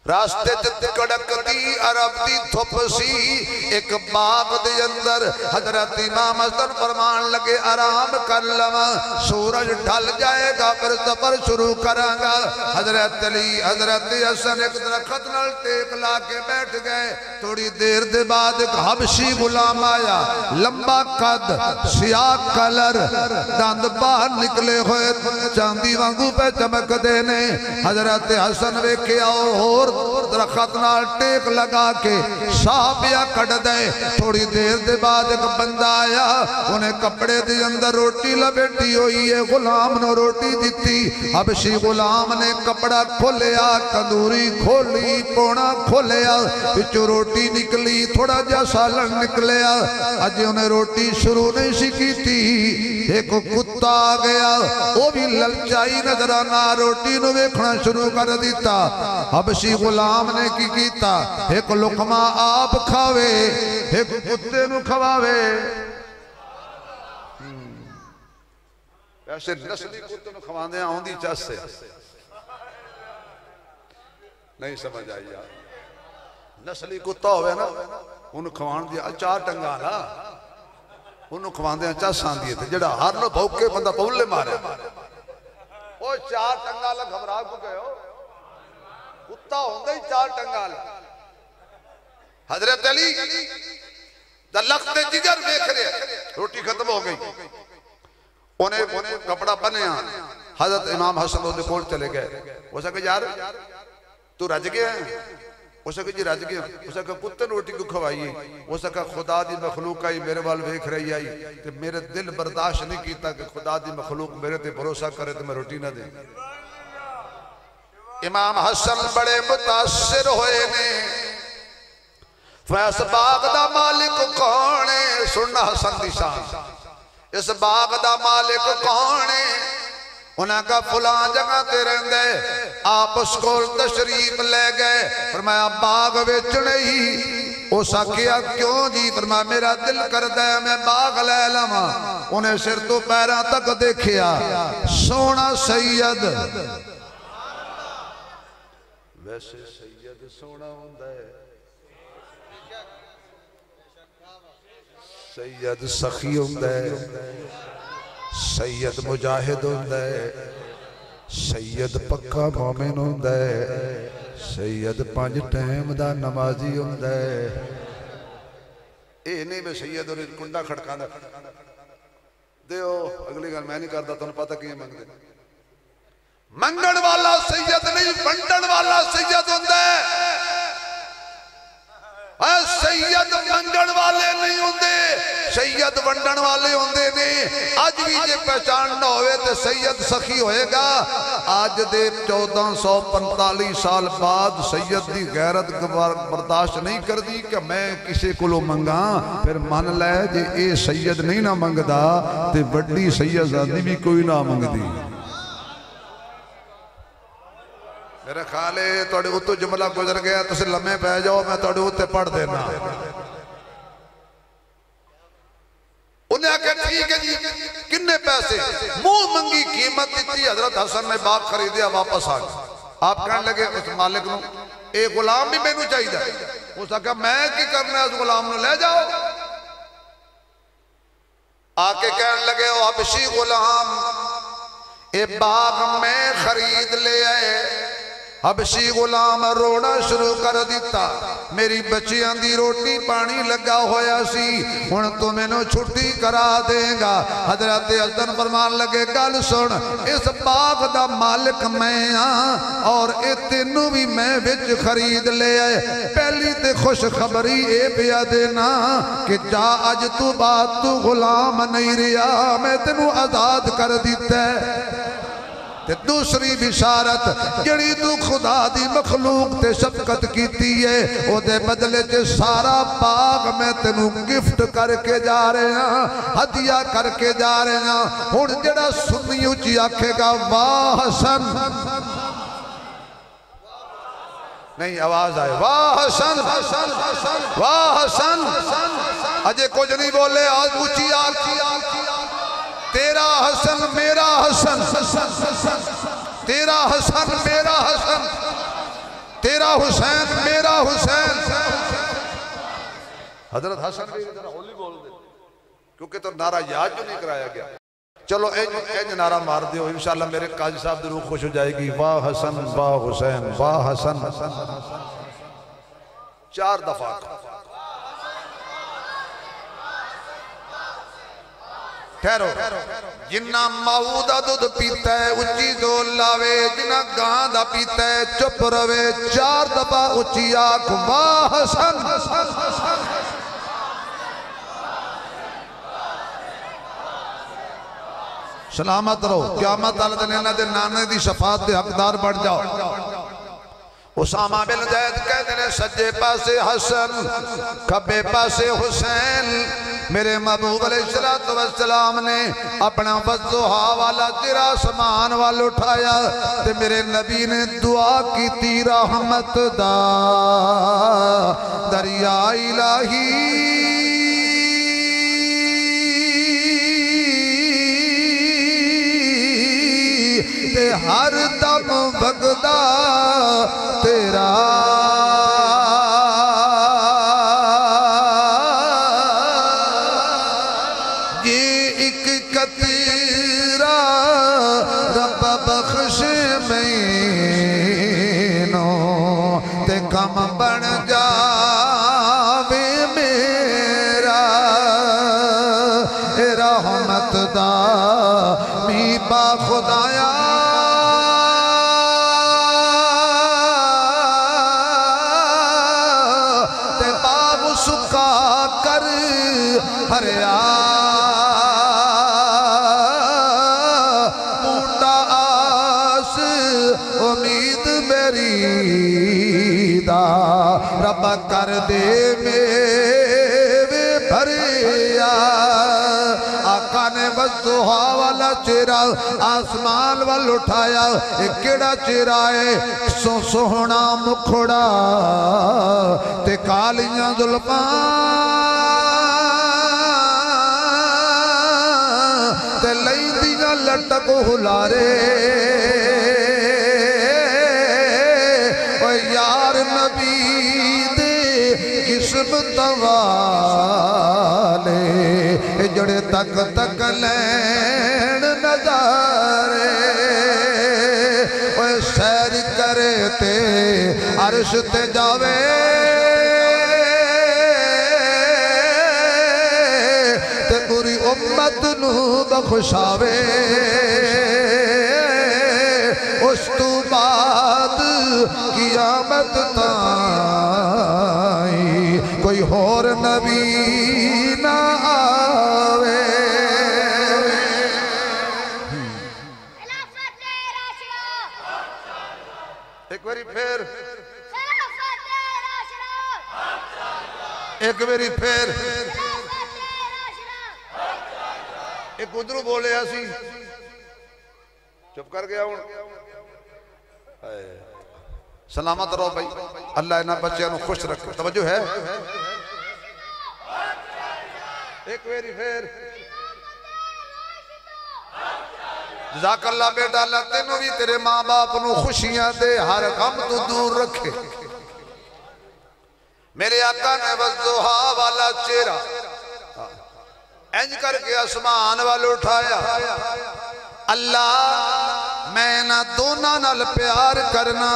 Speaker 1: راستے کڑک دی عرب دی تھوپ سی ایک باغ دے اندر حضرت امام حسن فرمان لگے آرام کر لما سورج ڈھل جائے گا پھر سفر شروع کریں گا حضرت علی حضرت حسن ایک درخت نال ٹیک لا کے بیٹھ گئے تھوڑی دیر دے بعد ایک حبشی غلام آیا لمبا قد سیاہ کلر دند باہر نکلے ہوئے چاندی وانگو پہ چمک دینے حضرت حسن ویکھے اور درخت نال ٹیک لگا کے صحابیہ کٹ دے تھوڑی دیر دے بعد ایک بندہ آیا انہیں کپڑے دے اندر روٹی لبیٹی ہوئی ہے غلام نے روٹی دیتی حبشی غلام نے کپڑا کھولیا تندوری کھولی پونا کھولیا پچھو روٹی نکلی تھوڑا جا سالن نکلیا اج انہیں روٹی شروع نہیں سکی تھی ایک کتا آ گیا وہ بھی للچائی نظر آنا روٹی نو ویکھنا شروع کر دیتا حبشی غلام نے کی کیتا ایک لقمہ آپ کھاوے ایک کتے نو کھواوے ایسے نسلی کتے نو کھواندے ہیں آن دی چاس سے نہیں سمجھ آئی یار نسلی کتا ہوئے نا انہوں کھوان دیا چار ٹنگا لا انہوں کھوان دیا چاس آن دیئے تھے جڑا ہر نو بھوکے بندہ پولے مارے وہ چار ٹنگا لا گھبرا کو گئے ہو کتا ہوندہ ہی چار ٹنگا لا حضرت علی دا لخت جگر دیکھ رہے روٹی ختم ہو گئی انہیں کپڑا بنے حضرت امام حسن دے کول چلے گئے وہ سکے یار تو رج گیا ہے وہ سکے جی رج گیا وہ سکے کتے روٹی کو کھوائیے وہ سکے خدا دی مخلوق آئی میرے وال ویکھ رہی آئی کہ میرے دل برداشت نہیں کیتا کہ خدا دی مخلوق میرے تے بھروسہ کرے تو میں روٹی نہ دیں امام حسن بڑے متاثر ہوئے نے فیس باغ دا مالک کون ہے؟ سننا حسن دی شان، اس باغ دا مالک کون ہے؟ انہاں کا فلان جگہ تے رہندے، آپ اس کو تشریف لے گئے، فرمایا باغ ویچنے ہی، اس آکھیا کیوں جی؟ فرمایا میرا دل کردہ ہے میں باغ لے لما، انہیں سر تو پیران تک دیکھیا، سونا سید، ویسے سید سونا ہوندہ ہے، سید سخی ہوندہ ہے، سید مجاہد ہوندہ ہے، سید پکا مومن ہوندہ ہے، سید 5 ٹائم دا نمازی ہوندہ ہے۔ اے نہیں میں سید اور کنڈا کھڑکانا دیو، اگلی گل میں نہیں کرتا تو انہیں پتہ کیے منگ دے، منگن والا سید نہیں بنڈن والا سید ہوندہ ہے۔ سید منگن والے نہیں ہوندے، سید ونڈن والے ہوندے نے۔ آج بھی یہ پہچان نہ ہوئے تو سید سخی ہوئے گا۔ آج دے 1445 سال بعد سید دی غیرت برداشت نہیں کر دی کہ میں کسی کو لو منگا، پھر من لے جے اے سید نہیں نہ منگ دا تے بڑی سید زادی بھی کوئی نہ منگ دی۔ میرے خالے توڑے اتو جملہ گزر گیا تو سے لمحے پہ جاؤ، میں توڑے اتے پڑھ دینا۔ انہیں کہا ٹھیک ہے جی کنے پیسے؟ منہ منگی قیمت دیتی، حضرت حسن نے باغ خریدیا واپس آگا۔ آپ کہنے لگے اس مالک نو ایک غلام بھی میں نو چاہی دا، اس نے کہا میں کی کرنا ہے اس غلام نو لے جاؤ۔ آکے کہنے لگے او حبشی غلام اے باغ میں خرید لے آئے۔ حبشی غلام رونا شروع کر دیتا، میری بچیاں دی روٹی پانی لگا ہویا سی، ہن تو میں نو چھٹی کرا دیں گا۔ حضرت حسن فرمان لگے گل سن، اس باغ دا مالک میں ہاں اور اتنو بھی میں وچ خرید لے آئے۔ پہلی تے خوش خبری اے پیا دینا کہ جا اج تو بات تو غلام نہیں ریا، میں تینو آزاد کر دیتا ہے۔ دوسری بشارت جڑی تو خدا دی مخلوق تے شفقت کیتی ہے، او دے بدلے جے سارا باغ میں تینوں گفٹ کر کے جا رہے ہیں، ہدیہ کر کے جا رہے ہیں۔ ہن جڑا سنی اچھی آکھے گا واہ حسن، نہیں آواز آئے واہ حسن، واہ حسن، اجے کچھ نہیں بولے آج اچھی آکھی تیرا حسن میرا حسن، تیرا حسن میرا حسن، تیرا حسین میرا حسین۔ حضرت حسن بھی ہولی بول دے کیونکہ تو نعرہ یاد جو نہیں کرایا گیا۔ چلو اینج نعرہ مار دیو انشاءاللہ میرے قاضی صاحب دی روح خوش ہو جائے گی۔ واہ حسن واہ حسین واہ حسن، 4 دفعہ ٹھہرو۔ جنہ ماؤ دا دودھ پیتا ہے اچھی زول لاوے، جنہ گاں دا پیتا ہے چپ روے۔ 4 دفعہ اچھی آنکھ واہ حسن، سلامت رہو، قیامت اللہ دنیا دے نانے دی شفاعت دے حقدار بڑھ جاؤ۔ اسامہ بن زید کہتے ہیں سجے پاسے حسن کھبے پاسے حسین۔ میرے محبوب علیہ السلام نے اپنا وضحا والا تیرا سمان وال اٹھایا تے میرے نبی نے دعا کی تی رحمت دا دریا الہی تے ہر دم بغدا تیرا یہ ایک قطرہ رب بخش مینو تے کم بن جاوے میرا اے رحمت دا می با خدایا ہریا مونڈا آس امید میری دا رب کر دے میوے بھریا آقا نے والضحا والا چہرہ آسمان وال اٹھایا ایک کیڑا چہرہ ہے سوہنا مکھڑا تے کالیاں زلفاں تے لیندیاں لٹک ہلارے یار نبی دے قسمت والے جڑے تک تک لین نظارے سیر کرے تے عرش تے جاوے تے پوری امت نو بخشاوے اس تو بعد قیامت تائیں کوئی اور نبی نہ آوے ایک باری پھر ایک باری پھر ایک ادھروں بولے ایسی چپ کر گیا ہوں سلامت رہو بھائی اللہ انہاں بچے انہوں خوش رکھے توجہ ہے ایک ویری پھر جزاک اللہ بیٹا اللہ تینوں بھی تیرے ماں باپ نو خوشیاں دے ہر غم تو دور رکھے میرے آقا نے والضحا والا چہرہ انج کر کے آسمان والے اٹھایا اللہ میں نہ دونوں نال پیار کرنا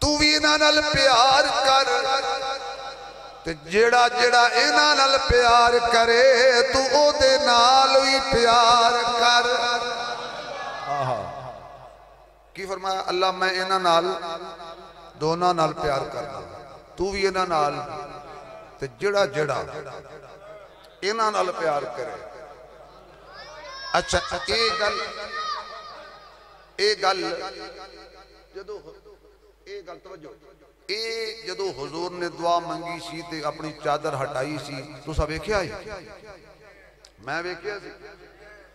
Speaker 1: تو بھی انہاں نال پیار کر تے جیڑا جیڑا انہاں نال پیار کرے تو او دے نال ہی پیار کر کی فرمایا اللہ میں انہاں نال دونوں نال پیار کرنا تو بھی انہاں نال تے جیڑا جیڑا انہاں نال پیار کرے اچھا ایک گل جدو حضور نے دعا منگی سی تے اپنی چادر ہٹائی سی تو سب ایکھیا ہی میں ویکھیا سی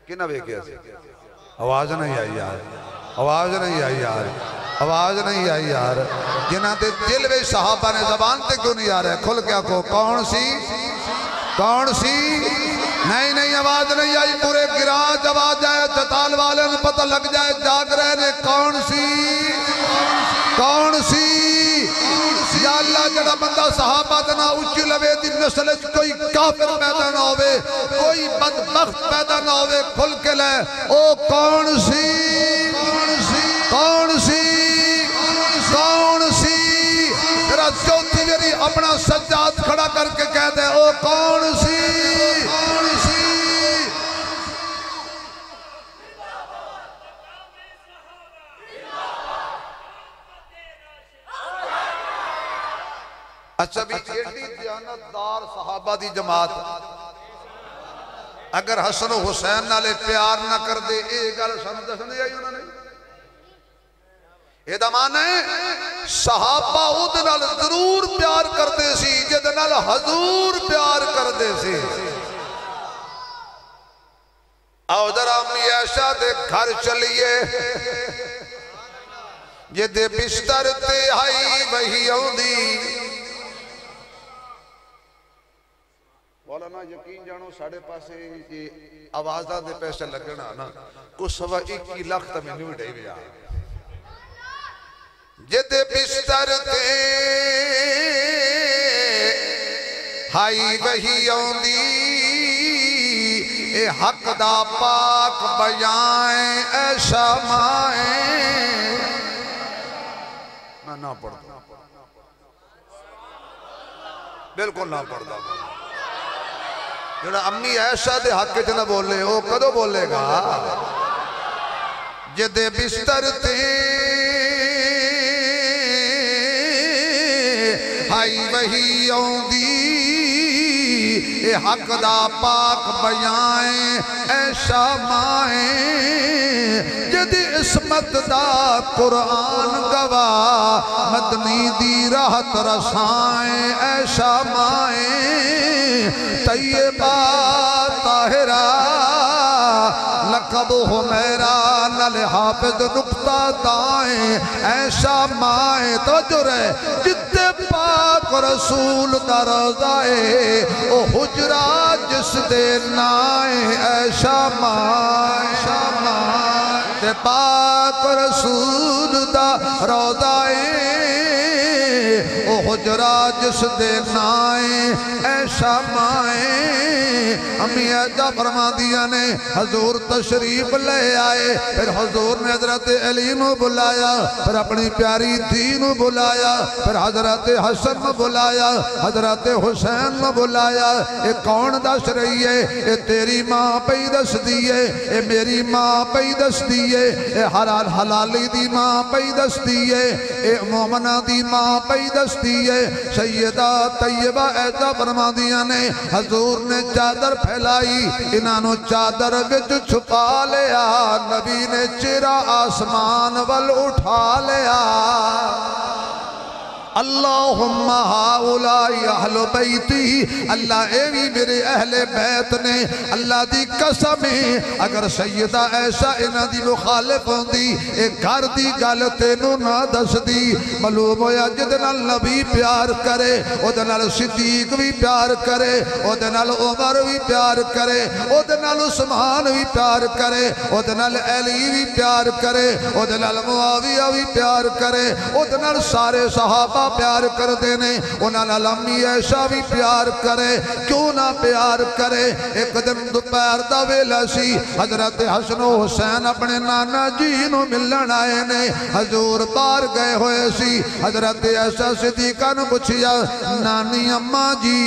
Speaker 1: کہ نہ ویکھیا سی آواز نہیں آئی یار آواز نہیں آئی یار آواز نہیں آئی یار جنہاں تے دل وے صحابہ نے زبان تے کیوں نہیں آ رہے کھل کیا کو کون سی نہیں نہیں آواز نہیں آئی پورے گراں جب آ جائے چتال والے نے پتہ لگ جائے جاگ رہے نے کون سی یا اللہ جڑا بندہ صحابہ دنا اچھی لوے دی نسل کوئی کافر پیدا نہ ہوئے کوئی بدبخت پیدا نہ ہوئے کھل کے لے او کون سی میرا چوتھی میری اپنا سجاد کھڑا کر کے کہہ دے او کون سی اچھا بھی ایڈی دیانتدار صحابہ دی جماعت اگر حسن و حسین نالے پیار نہ کر دے ایک گل سمجھ نہیں آئی انہوں نے یہ دمان ہے صحابہ او دنال ضرور پیار کر دے سی جے دنال حضور پیار کر دے سی آؤ در امی عائشہ دے گھر چلیے جے دے بستر تے آئی وہی آؤندی مولانا یقین جانو ساڑھے پاسے آوازہ دے پیسے لگنا نا کچھ سوا 21 لاکھ تا میں نہیں ڈے بیا جد بستر تے ہائی وہی آندی اے حق دا پاک بیائیں اے شامائیں میں نہ پڑھتا بالکل نہ پڑھتا جنہا امی عائشہ دے حق کے جنہا بولے او کدو بولے گا جدے بستر تے ہائی وہی آؤں دی اے حق دا پاک بیائیں اے شامائیں جدی عصمت دا قرآن گواہ مدنی دی راحت رسائیں اے شامائیں طیبہ طاہرہ لقب حمیرہ نل حافظ نقطہ دائیں اے شامائیں توجہ رہے جتے پاک رسول دا روضائے او حجرہ جس دے نائیں اے شامائیں تے پاک رسول دا روضائے او حجرہ جس دے نائیں اے شامائیں امی ایجا فرما دیا نے حضور تشریف لے آئے پھر حضور نے حضرت علی نو بلایا پھر اپنی پیاری دھی نو بلایا پھر حضرت حسن نو بلایا حضرت حسین نو بلایا اے کون دس رہی ہے اے تیری ماں پئی دس دیئے اے میری ماں پئی دس دیئے اے حلال حلالی دی ماں پئی دس دیئے اے مومنہ دی ماں پئی دس دیئے سیدہ طیبہ ایجا فرما دیا نے حضور نے چادر پھیلائی انہوں چادر وچ چھپا لیا نبی نے چرا آسمان ول اٹھا لیا اللہم ہاؤلائی اہل بیتی اللہ ایوی میرے اہل بیت نے اللہ دی قسمیں اگر سیدہ ایسا انہ دی مخالف ہوندی ایک گھر دی گالتے نو نہ دس دی معلوم ہویا جدنال نبی پیار کرے ادنال صدیق بھی پیار کرے ادنال عمر بھی پیار کرے ادنال عثمان بھی پیار کرے ادنال علی بھی پیار کرے ادنال معاویہ بھی پیار کرے ادنال سارے صحابہ پیار کر دینے انہاں لمی ایشا بھی پیار کرے کیوں نہ پیار کرے ایک دن دوپہر دا ویلا سی حضرت حسن و حسین اپنے نانا جی نو ملن آئے نے حضور بار گئے ہوئے سی حضرت ایشا صدیقہ نو پوچھیا نانی اماں جی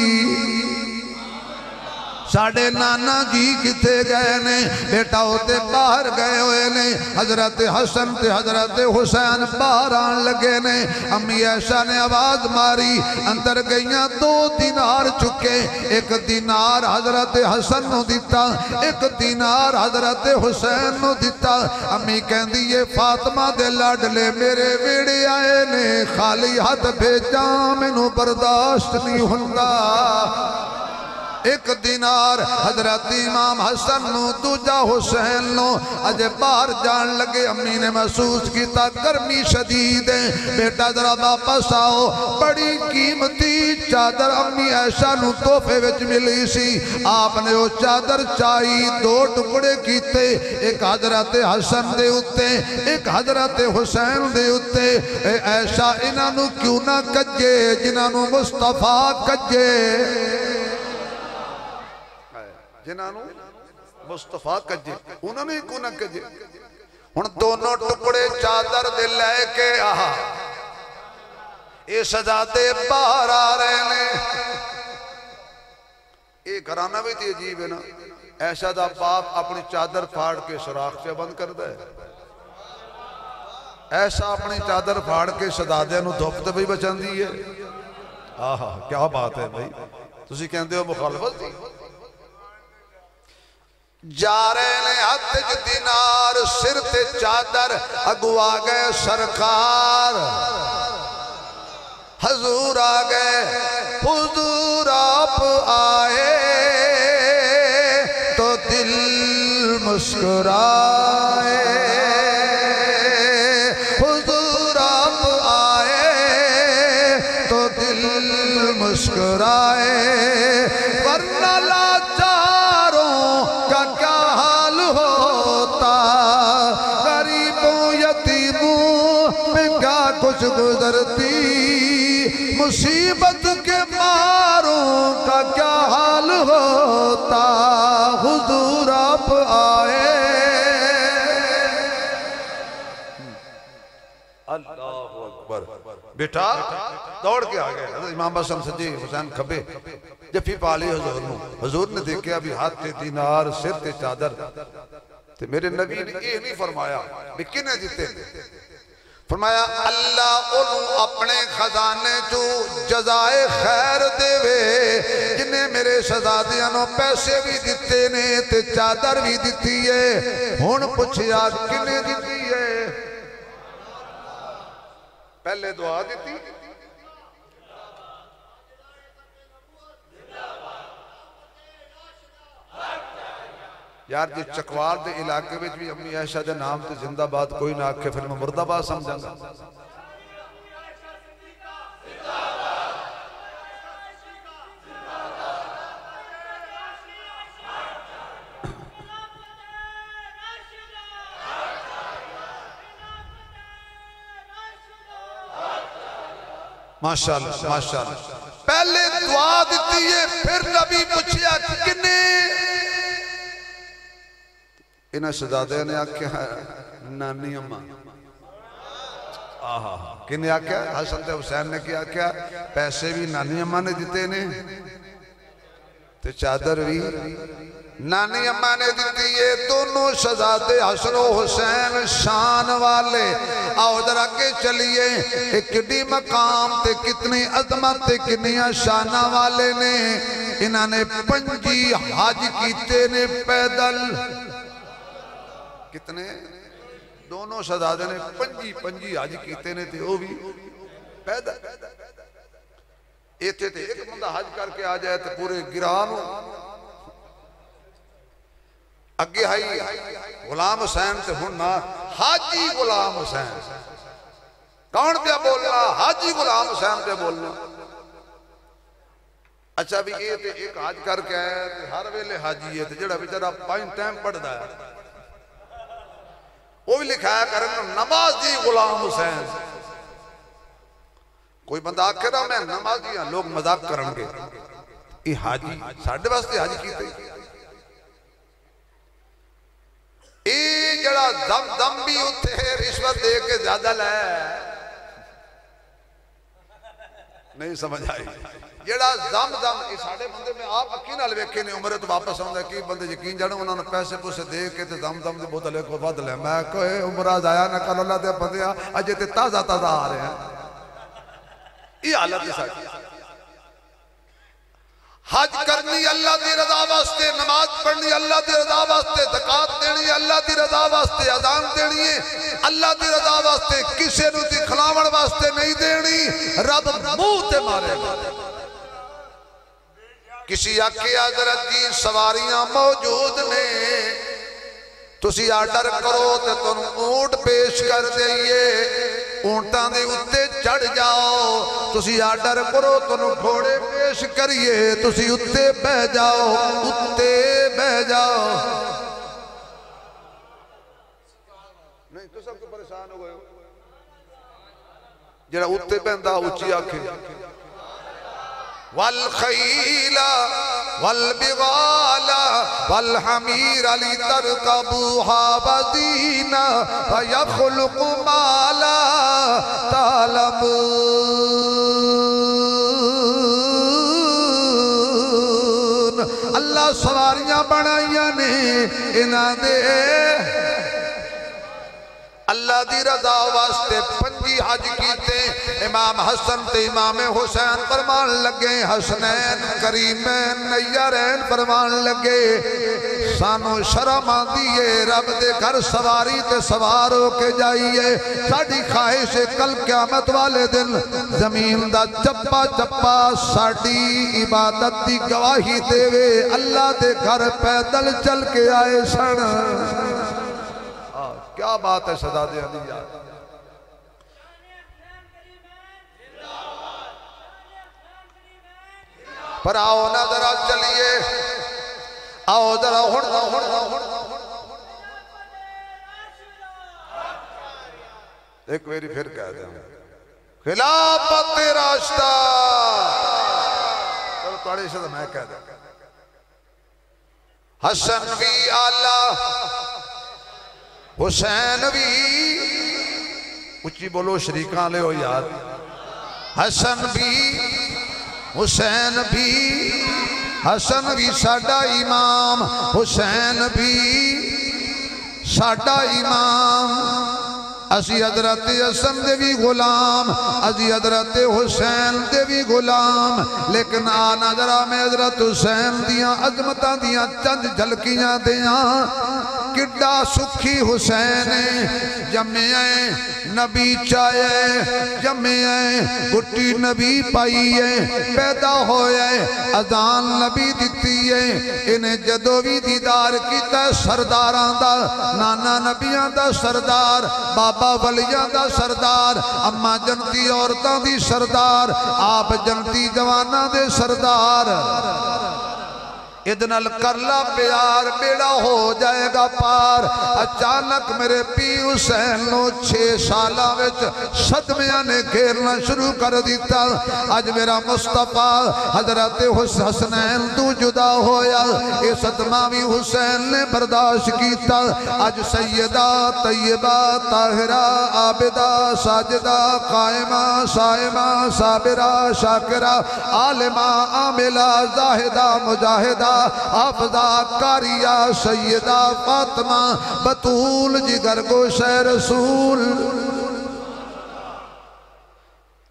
Speaker 1: ساڑھے نانا جی کتے گئے نے بیٹا ہوتے باہر گئے ہوئے نے حضرت حسن تے حضرت حسین باہر آن لگے نے امی ایشا نے آواز ماری اندر گئیاں 2 دینار چکے ایک دینار حضرت حسن نو دیتا ایک دینار حضرت حسین نو دیتا امی کہندی یہ فاطمہ دے لاڈلے میرے ویڑے آئے نے خالی ہاتھ بھیجا میں نو برداشت نہیں ہندا ایک دینار حضرت امام حسن نو دوجا حسین نو اجے باہر جان لگے امی نے محسوس کیتا گرمی شدید ہے بیٹا ذرا واپس آؤ بڑی قیمتی چادر امی عائشہ نو تحفے وچ ملی سی آپ نے وہ چادر چائی 2 ٹکڑے کیتے ایک حضرت حسن دے اتے ایک حضرت حسین دے اتے اے عائشہ انہاں نو کیوں نہ کجے جنہاں نو مصطفیٰ کجے جنہاں نو مصطفیٰ کجے انہوں نے کیوں نہ کجے ہن دونوں ٹکڑے چادر دے لے کے آہا اے سجادے باہر آ رہے نے اے گھرانہ بھی تی عجیب ہے نا ایسا دا باپ اپنی چادر پھاڑ کے سراخ سے بند کر دے ایسا اپنی چادر پھاڑ کے سجادے نو دھوپ تے بھی بچن دی ہے آہا کیا بات ہے بھائی تسی کہندے ہو مخالفت دی جارے نے ہاتھ دینار سر تے چادر اگو آگئے سرکار حضور آگئے حضور آپ آئے تو دل مسکرائے حضور آپ آئے تو دل مسکرائے ورنہ لاچاروں کا کیا حال ہوتا غریبوں یتیموں میں کیا کچھ گزرتی مصیبت کے ماروں کا کیا حال ہوتا حضور آپ آئے اللہ اکبر بیٹا دوڑ کے آگئے امام حسن سجی حسین کھبے جفی پالی حضور نے دیکھے ابھی ہاتھ تے دینار سر تے چادر تے میرے نبی نے یہ نہیں فرمایا بکنے جیتے فرمایا اللہ انہوں اپنے خزانے جو جزائے خیر دے وے جنہیں میرے شہزادیاں نو پیسے بھی دیتے نے تے چادر بھی دیتی ہے ہن پوچھیا کنے دیتی ہے پہلے دعا دیتی یار جی چکوال دے علاقے وچ بھی امی عائشہ دے نام تے زندہ باد کوئی نہ آکھے پھر میں مرد آباد سمجھاں گا ماشاءاللہ ماشاءاللہ پہلے دعا دیتی ہے پھر نبی پوچھیا کنے انہاں شہزادے نے آکھیا نانی اماں کنے آکھیا حسن تے حسین نے کیا آکھیا پیسے بھی نانی اماں نے دیتے نے تے چادر بھی نانی اماں نے دیتی ہے دونوں شہزادے حسن و حسین شان والے آؤ در آگے چلیے ایک کتنی مقام تے کتنی عظمت تے کنیاں شانہ والے نے انہاں نے 5 حج کیتے نے پیدل کتنے دونوں شہزادے نے 5 حج کیتے نے تے وہ بھی پیدل ایتھے تے ایک بندہ حج کر کے آ جائے تے پورے گران اگے آئی غلام حسین تے ہننا حاجی غلام حسین کون پہ بولنا حاجی غلام حسین پہ بولنا اچھا بھی یہ تے ایک حج کر کے آئے تے ہر ویلے حاجی ہے تے جڑا بیچارہ 5 ٹائم پڑھ دا ہے وہ بھی لکھایا کرنا نمازی غلام حسین کوئی بندہ آکھے رہا میں نمازی ہاں لوگ مذاق کرنگے یہ حاجی ساڑھے واسطے حاجی کیتے اے جڑا دم بھی ہوتے ہیں رشوت دے کے زیادہ لائے نہیں سمجھ آئی جڑا دم اس ساڑھے بندے میں آپ اکین الویکھے نے عمرے تو واپس آؤں گا کہ بندے یقین جانے انہوں نے پیسے پوسے دے کے دم دے بوتلے کو بدل ہے میں کوئی عمرہ زایا نہ کل اللہ دے بندے اجے تے تازہ آ رہے ہیں یہ حالت ہے ساڑھی حج کرنی اللہ دی رضا واسطے نماز پڑھنی اللہ دی رضا واسطے زکاة دینی اللہ دی رضا واسطے اذان دینی اللہ دی رضا واسطے کسے نو دکھلاون واسطے نہیں دینی رب منہ تے مارے گا کسی آکے حضرت جی سواریاں موجود نے تسی آرڈر کرو تے تم اونٹ پیش کر دئیے اونٹاں دے اتے چڑھ جاؤ تسی آرڈر کرو تم گھوڑے پیش کریے تسی اتے بہ جاؤ نہیں تو سب کو پریشان ہو گئے جڑا اتے بہندہ اچھی آنکھیں والخیل والبغال والحمیر لترکبوها وزینا فیخلق ما لا تعلمون اللہ سواریاں بنائیاں نے انہاں دے اللہ دی رضا واسطے 5 حج کیتے امام حسن تے امام حسین فرمان لگے حسنین کریمین نیرین فرمان لگے سانو شرم آندیے رب دے گھر سواری تے سوار ہو کے جائیے ساڑھی خواہش کل قیامت والے دن زمین دا چپا چپا ساڑھی عبادت دی گواہی دے وے اللہ دے گھر پیدل چل کے آئے سن کیا بات ہے شہزادے علی یار پر آؤ نا ذرا چلیے آؤ ذرا ایک ویری پھر کہہ دیں خلافت راشدہ چلو توڑی سے میں کہہ دیں حسن بھی آلہ حسین بھی اچھی بولو شریکان لے ہو یاد حسن بھی حسین بھی ساڑھا امام حسین بھی ساڑھا امام اسی حضرت حسن دے بھی غلام اسی حضرت حسین دے بھی غلام لیکن آنا ذرا میں حضرت حسین دیاں عظمتاں دیاں چند جھلکیاں دیاں کڈا سکھی حسین جمعے نبی چاہے جمعے گٹی نبی پائیے پیدا ہوئے اذان نبی دیتی ہے انہیں جدو بھی دیدار کیتا ہے سرداران دا نانا نبیان دا سردار بابا ولیان دا سردار اما جنتی عورتان دی سردار آپ جنتی جوانان دے سردار ادنال کرلا پیار بیڑا ہو جائے گا پار اچانک میرے پی حسین نو 6 سالہ وچ صدمیاں نے گھیرنا شروع کر دیتا آج میرا مصطفیٰ حضرت حسنین تو جدا ہویا یہ صدمہ بھی حسین نے برداشت کیتا آج سیدہ طیبہ طاہرہ عابدہ ساجدہ قائمہ سائمہ صابرہ شاکرہ عالمہ عاملہ زاہدہ مجاہدہ حافظہ کاریہ سیدہ فاطمہ بطول جگر گوشہ رسول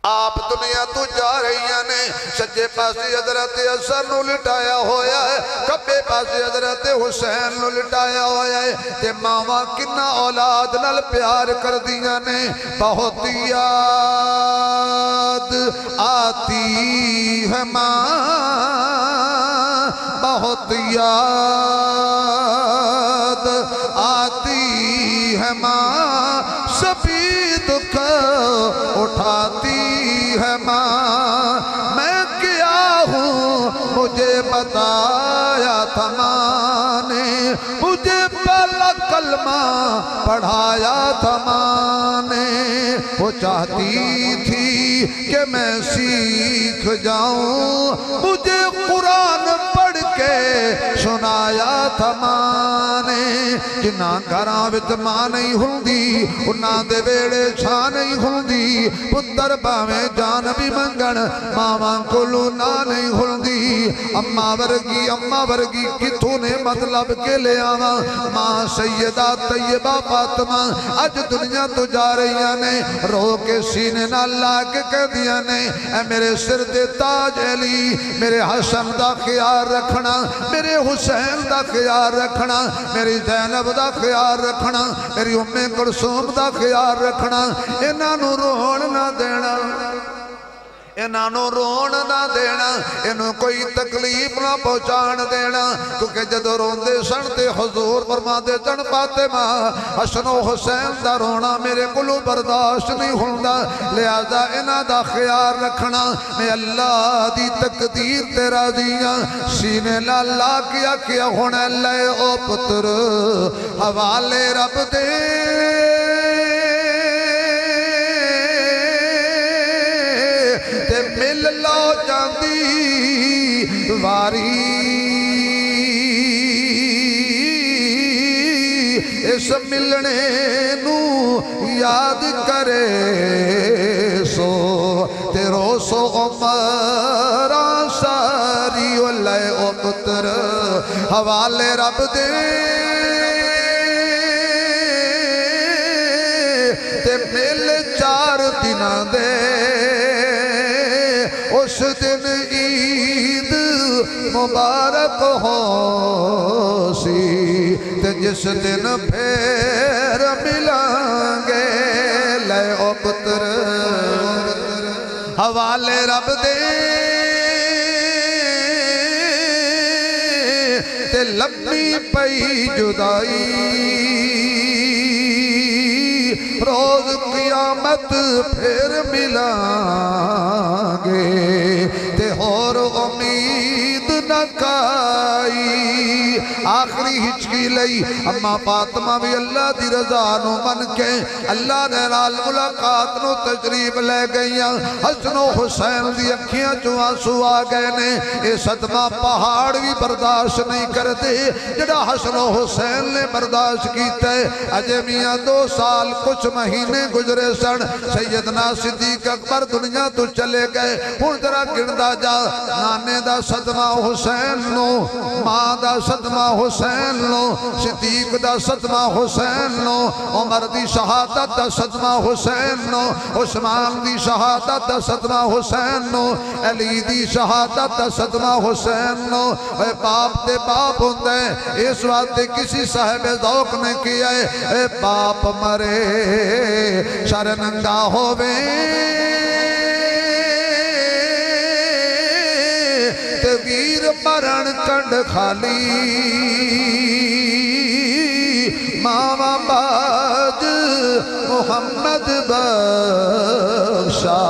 Speaker 1: آپ دنیا تو جا رہی ہیں سجے پاسی حضرت حسن نو لٹایا ہویا ہے کبے پاسی حضرت حسین نو لٹایا ہویا ہے تے ماما کنا اولاد نال پیار کر دیا نے بہت یاد آتی ہے ماں بہت یاد آتی ہے ماں سبھی دکھ اٹھاتی ہے ماں میں کیا ہوں مجھے بتایا تھا ماں نے مجھے پہلا کلمہ پڑھایا تھا ماں نے وہ چاہتی تھی کہ میں سیکھ جاؤں مجھے قرآن پڑھ کے سنایا تھا ماں نے جنہ گھراں وچ ماں نہیں ہوندی انہاں دے ویڑے چھاں نہیں ہوندی پتر باویں جان بھی منگن ماواں کولوں نہ نہیں ہوندی اماں ورگی کتھوں نے مطلب کے لے آواں ماں سیدہ طیبہ فاطمہ اج دنیا تو جا رہی نے رو کے سینے نہ لا کے کہہ دیا نے اے میرے سر دے تاج علی میرے حسن دا خیال رکھنا میرے حسین دا خیال رکھنا میری زینب دا خیال رکھنا میری ام کلثوم دا خیال رکھنا انہاں نو رون نہ دینا انہاں نو رون نہ دینا انہوں کوئی تکلیف نہ پہنچان دینا کیونکہ جدو روندے سنتے حضور فرماندے جن فاطمہ حسن و حسین دا رونا میرے کلو برداشت نہیں ہوندا لہذا انہاں دا خیال رکھنا میں اللہ دی تقدیر تیرا دیا سینے لالا کیا ہونے لے او پتر حوالے رب دے مل لو جاندی واری اس ملنے نو یاد کرے سو تیرو سو عمرہ ساری واللہ او پتر حوالے رب دے تے مل 4 دنہ دے اس دن عید مبارک ہو سی تے جس دن پھر ملیں گے لے او پتر حوالے رب دے تے لمبی پئی جدائی روز قیامت پھر ملیں گے تے اور امید نہ کائی آخری ہچکی لئی اما فاطمہ بھی اللہ دی رضا نو من کے اللہ نے نال ملاقات نو تشریف لے گئیاں حسن و حسین دی اکھیاں چوں آنسو آ گئے نے اے صدمہ پہاڑ بھی برداشت نہیں کرتے جڑا حسن و حسین نے برداشت کیتا ہے اجے میاں 2 سال کچھ مہینے گزرے سن سیدنا صدیق اکبر دنیا تو چلے گئے ہن ذرا گندا جا نانے دا صدمہ حسین نو ماں دا صدمہ حسین حسین نو، صدیق دا صدمہ حسین نو، عمر دی شہادت دا صدمہ حسین نو، عثمان دی شہادت دا صدمہ حسین نو، علی دی شہادت دا صدمہ حسین نو۔ اے باپ تے باپ ہوندے، اس وقت کسی صاحب ذوق نے کیا ہے، اے باپ مرے شرنگا ہووے تے ویر مرن کنڈ خالی، ماما باج محمد بخشا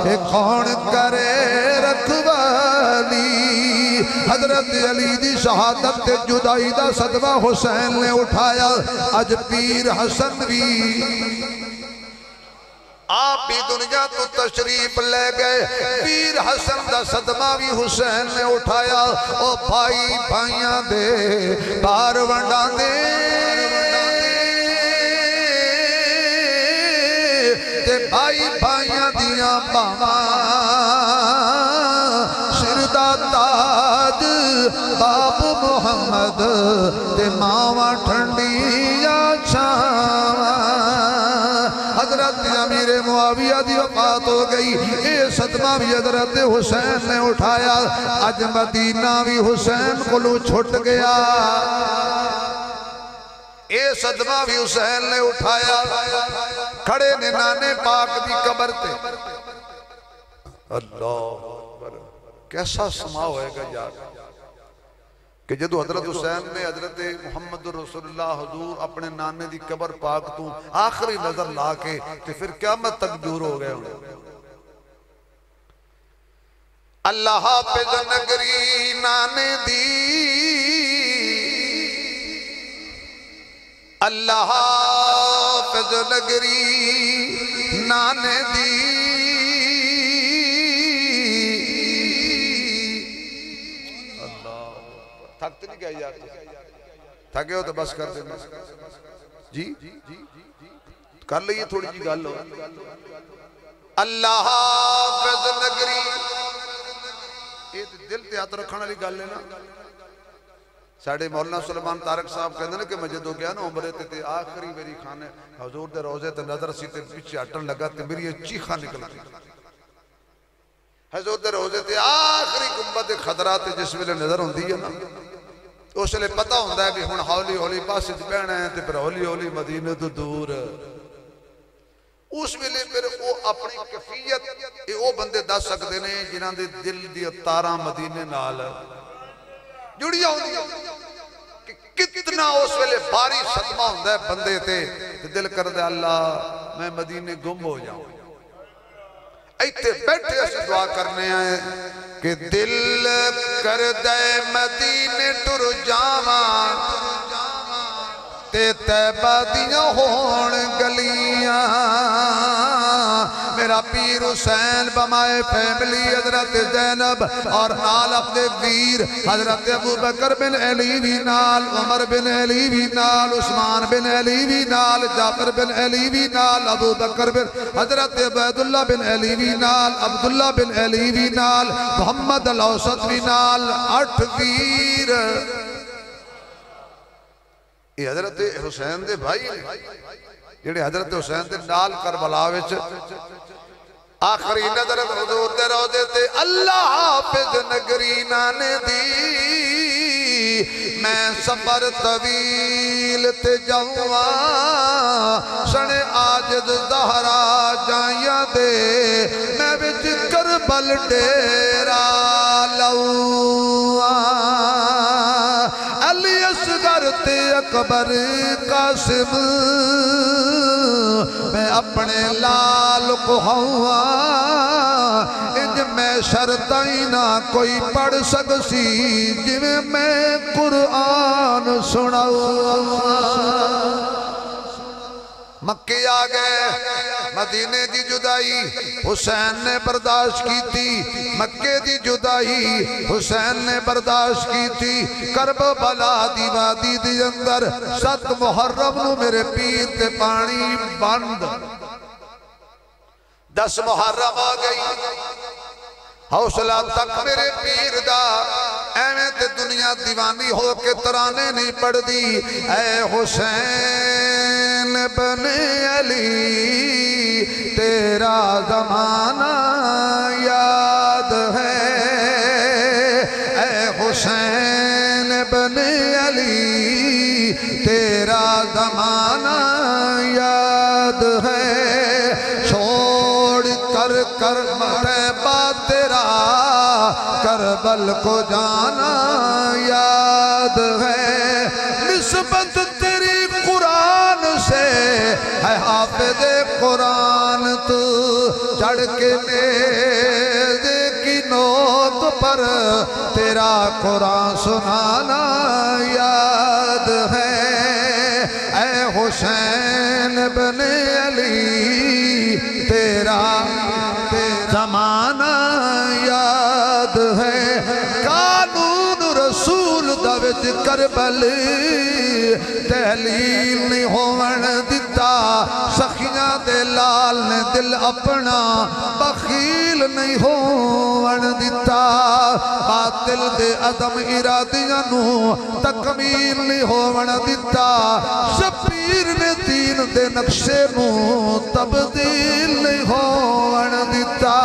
Speaker 1: اے کون کرے رکھوالی۔ حضرت علی دی شہادت تے جدائی دا صدمہ حسین نے اٹھایا، اج پیر حسن بھی آپ بھی دنیا تو تشریف لے گئے، پیر حسن دا صدمہ بھی حسین نے اٹھایا۔ او بھائی بھائیاں دے بار ونڈاں دے تے بھائی بھائیاں دیاں باواں، سر دا تاج باپ محمد تے ماواں ٹھنڈیاں چھاواں۔ حضرت امیر معاویہ دی وفات ہو گئی، اے صدمہ بھی حضرت حسین نے اٹھایا، اج مدینہ بھی حسین کولوں چھٹ گیا، اے صدمہ بھی حسین نے اٹھایا۔ کھڑے نے نانے پاک دی قبر تے، اللہ اکبر، کیسا سما ہوئے گا یار کہ جدو حضرت حسین نے حضرت محمد رسول اللہ حضور اپنے نانے دی قبر پاک تو آخری نظر لا کے تو پھر قیامت تک دور ہو گئے ہوئے۔ اللہ حافظ نگری نانے دی، اللہ حافظ نگری نانے دی، تھکتے نہیں گئے یار، تھکے ہو تو بس کر دینا جی، کر لئیے تھوڑی جی گل ہو۔ اللہ حافظ نگری، یہ دل تے ہاتھ رکھنے والی گل ہے نا۔ ساڑھے مولانا سلیمان طارق صاحب کہتے ہیں کہ میں جدو گیا نا عمرے تے آخری میری خانے حضور دے روزے تے نظر سی تے پیچھے ہٹن لگا تے میری یہ چیخاں نکل گئی۔ حضور دے روزے تے آخری گنبد خضرات جس ویلے نظر ہوندی ہے نا، اس لئے پتہ ہوندہ ہے کہ ہن ہولی ہولی پاسج بہنا ہے تے پھر ہولی ہولی مدینہ تو دور۔ اس ویلے پھر وہ اپنی کفیت وہ بندے دس سکتے ہیں جنہاں دے دل دی تاراں مدینے نال جڑیا ہوندی کہ کتنا اس ویلے باری صدمہ ہوندہ ہے بندے تے دل کر دے اللہ میں مدینے گم ہو جاؤں۔ ایتے بیٹھے ایسے دعا کرنے آئے کہ دل کر دے مدینے ٹر جاواں تے تیبہ دیاں ہون گلیاں، میرا پیر حسین بمائے فیملی حضرت زینب اور نال اپنے ویر حضرت ابو بکر بن علی بھی نال، عمر بن علی بھی نال، عثمان بن علی بھی نال، جعفر بن علی بھی نال، ابو بکر بن حضرت عبیداللہ بن علی بھی نال، عبداللہ بن علی بھی نال، محمد الاوسط بھی نال، 8 ویر۔ یہ حضرت حسین دے بھائی جڑے حضرت حسین دے نال کربلا وچ آخری نظر حضور دے روزے تے اللہ حافظ نگری نانے دی، میں سفر طویل تے جاؤں سنے آجد زہرا جائیاں دے، میں بچ کربل ڈیرا لوں علی اصغر تے اکبر قاسم، میں اپنے لال کو ہوا انج میں شرطائی نہ کوئی پڑھ سکسی جویں میں قرآن سناؤں۔ مکے آگئے مدینے دی جدائی حسین نے برداشت کی تھی، مکے دی جدائی حسین نے برداشت کی تھی، کربلا دی وادی دی اندر 7 محرم نو میرے پیر تے پانی بند، 10 محرم آ گئی، حوصلہ تک میرے پیر دا ایویں تے دنیا دیوانی ہو کے ترانے نہیں پڑھ دی اے حسین بن علی تیرا زمانہ یاد ہے اے حسین بن علی تیرا زمانہ یاد ہے چھوڑ کر مرحبا تیرا کربل کو جانا یاد ہے نسبت تیری قرآن سے ہے حافظ قرآن تو چڑھ کے میز کی نوک پر تیرا قرآن سنانا یاد ہے اے حسین بن علی تیرا زمانہ یاد ہے قانون رسول دوج کربل تحلیل نہیں ہون دیتا سخیاں دے لال نے دل اپنا بخیل نہیں ہون دیتا باطل دے عدم ارادیاں نو تکمیل نہیں ہون دیتا شبیر نے دین دے نقشے نو تبدیل نہیں ہون دیتا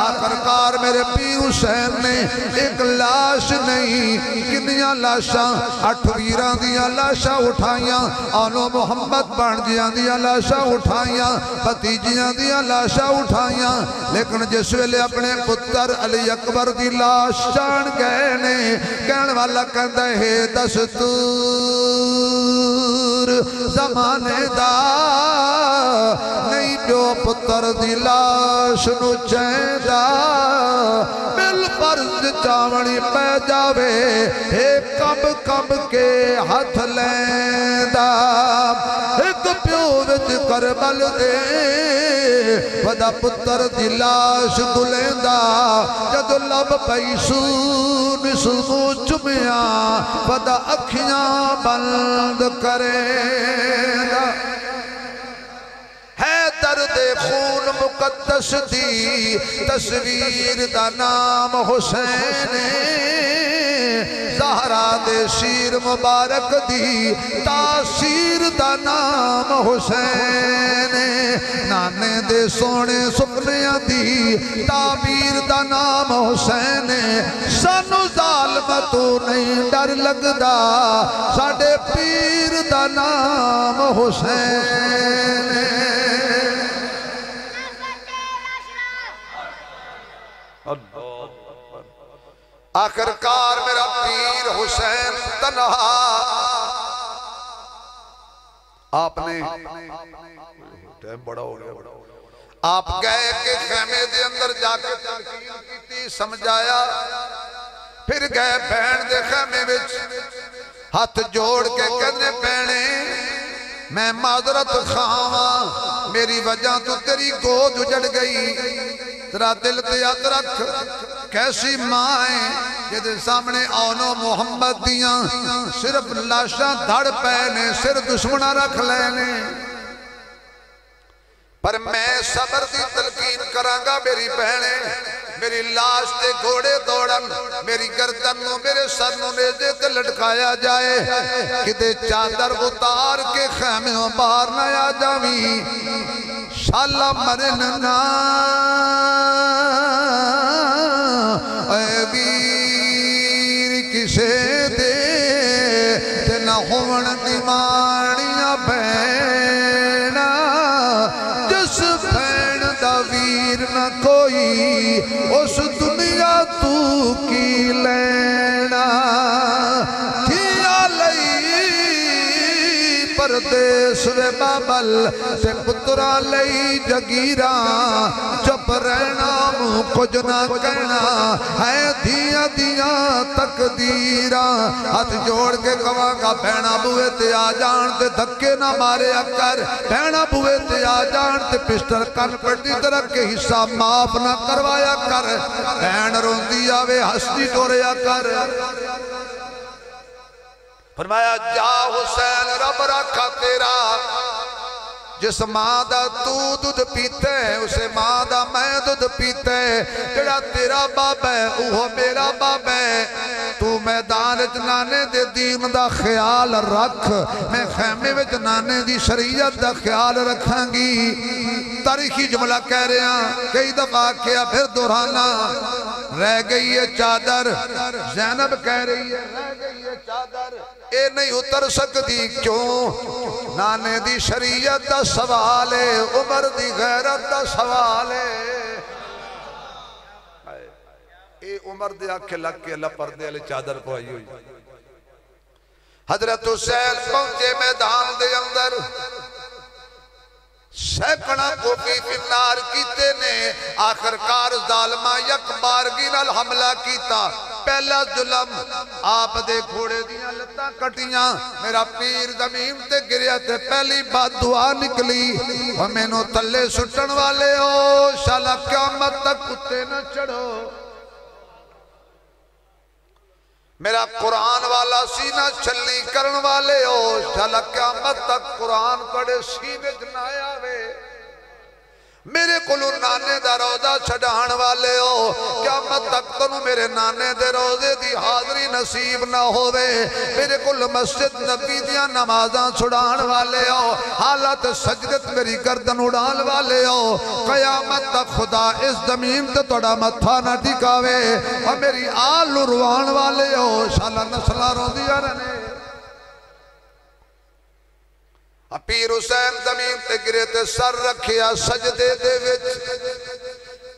Speaker 1: آخرکار میرے پیر حسین نے ایک لاش نہیں کنیاں لاشاں 8 ویران دیا لاشاں اٹھائیاں آنو محمد بان جیاں دیا لاشاں اٹھائیاں بھتیجیاں دیا لاشاں اٹھائیاں لیکن جس ویلے اپنے پتر علی اکبر دی لاش چان گئے نے کہن والا کہندہ ہے دستور زمانے دا نہیں جو پتر دی لاش نو چیندہ بل فرض چاونی پہ جاوے ایک کب کے ہاتھ لیندہ ایک پیو وچ کربل دے ودا پتر دی لاش دلیندہ جد لب پیسو نسو چمیاں ودا اکھیاں بند کریندہ ہے درد خون مقدس دی تصویر دا نام حسین زہرا دے شیر مبارک دی تاثیر دا نام حسین نانے دے سونے سپنیاں دی تعبیر دا نام حسین سانو ظالمتو نہیں ڈر لگدا ساڑے پیر دا نام حسین آخرکار میرا پیر حسین تنہا آپ نے ٹائم بڑا ہو گیا آپ گئے کہ خیمے دے اندر جا کے تنقید کیتی سمجھایا پھر گئے بہن دے خیمے وچ ہاتھ جوڑ کے کہنے بہنے میں معذرت خواہاں میری وجہ تو تیری گود اجڑ گئی تیرا دل تے یاد رکھ کیسی مائیں جدے سامنے آنو محمد دیاں صرف لاشاں دھڑ پینے سر دشمنہ رکھ لینے پر میں صبر دی تلقین کرانگا میری بہنیں میری لاش تے گھوڑے دوڑن میری گردن نو میرے سر نو نیزے تے لٹکایا جائے کدے چادر اتار کے خیموں باہر نہ آ جاویں شالا مرننا اے ویر کسے دے تے نہ ہون دیمانیاں بہنا جس بہن دا ویر نہ کوئی اس دنیا تو کی لینا تھیا لئی پردیس وے بابل تے پترا لئی جگیراں چپ رہنا مو کچھ نہ کہنا ہے دیا دیا تقدیراں ہاتھ جوڑ کے کہاں گا بہنا بوئے تے آ جان تے دھکے نہ مارے اکر بہنا بوئے تے آ جان تے پشتر کن پڑتی طرح کے حصہ معاف نہ کروایا کر بہن روندی آوے ہستی ٹوریا کر فرمایا جا حسین رب رکھا تیرا جس ماں دا تو دودھ پیتے ہیں اسے ماں دا میں دودھ پیتے ہیں جڑا تیرا باب ہے وہ میرا باب ہے تو میدان جنانے دے دین دا خیال رکھ میں خیمے وچ نانے دی شریعت دا خیال رکھاں گی تاریخی جملہ کہہ رہے ہیں کئی دفعہ کیا پھر دہرانا رہ گئی ہے چادر زینب کہہ رہی ہے رہ گئی ہے چادر اے نہیں اتر سکتی کیوں نانے دی شریعت دا سوال ہے عمر دی غیرت دا سوال ہے اے عمر دے آنکھیں لگ کے اللہ پردے علی چادر کو آئی ہوئی حضرت حسین پہنچے میدان دے اندر سیکڑا کوپی فنار کیتے نے آخرکار ظالمہ یک بارگی نال حملہ کیتا پہلا ظلم آپ دے گھوڑے دیاں لتاں کٹیاں میرا پیر زمین تے گریا تے پہلی بات دعا نکلی ہمیں نو تلے سٹن والے ہو شالا قیامت تک کتے نہ چڑھو میرا قرآن والا سینہ چھلی کرن والے ہو شالا قیامت تک قرآن پڑھے سینے جنائے آوے میرے کلو نانے دا روزہ چھڑان والے ہو قیامت تک تنو میرے نانے دے روزے دی حاضری نصیب نہ ہوئے میرے کل مسجد نبی دیا نمازاں چھڑان والے ہو حالت سجدت میری گردن اڑان والے ہو قیامت تک خدا اس زمین تے توڑا متھا نہ ٹکاوے اور میری آل روان والے ہو شالا نسلہ روزیہ رہنے پیر حسین زمین تے گرے تے سر رکھیا سجدے دے وچ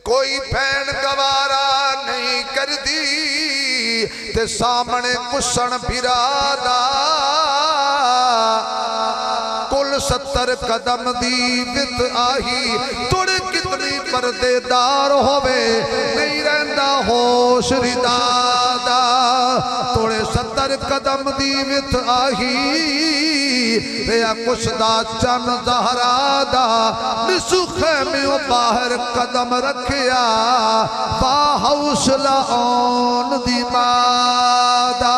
Speaker 1: کوئی پھین گوارا نہیں کر دی تے سامنے کسن بھرادا کل 70 قدم دی وت آہی توڑ کتنی پردے دار ہوئے نہیں رہندہ ہوش ردادا توڑے 70 قدم دی وت آہی ریا کچھ دا چن زہرا دا نسو خیمے و باہر قدم رکھیا با حوصلہ آن دی مادا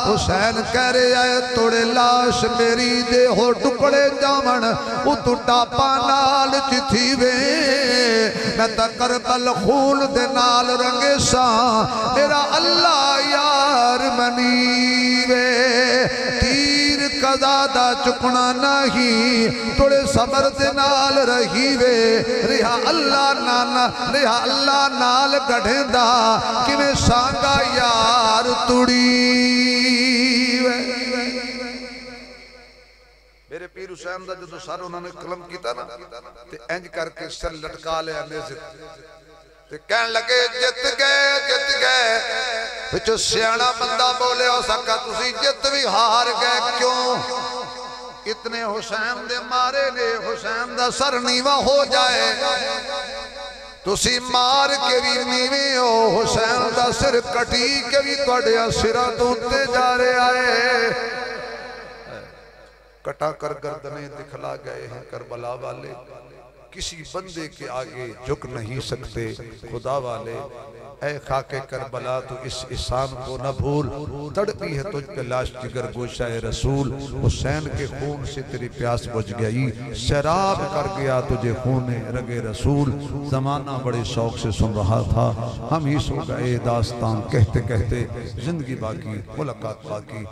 Speaker 1: حسین کہہ رہے آئے توڑے لاش میری دے ہو ٹکڑے جامن او تو ٹاپا نال چتھی وے میں تا کربل خون دے نال رنگے ساں میرا اللہ یار منی وے تیر قضا چکنا نہیں توڑے صبر دے نال رہی وے رہا اللہ نال گڑھیں دا کہ میں سانگا یار توڑی وے میرے پیر حسین دا جو سارے انہوں نے قلم کیتا نا تے انج کر کے سر لٹکا لیا نیزت تے کہن لگے جت گئے پچھو سیانہ بندہ بولے ہو سکا تسی جت بھی ہار گئے کیوں اتنے حسین دے مارے نے حسین دا سر نیوہ ہو جائے تسی مار کے بھی نیوے ہو حسین دا سر کٹی کے بھی توڑے سرہ دوتے جا رہے آئے کٹا کر گردنے دکھلا گئے ہیں کربلا والے کسی بندے کے آگے جھک نہیں سکتے خدا والے اے خاک کربلا تو اس احسان کو نہ بھول تڑپی ہے تجھ پہ لاش جگر گوشہ رسول حسین کے خون سے تیری پیاس بجھ گئی شراب کر گیا تجھے خون رگ رسول زمانہ بڑے شوق سے سن رہا تھا ہم ہی سو گئے داستان کہتے کہتے زندگی باقی ملاقات باقی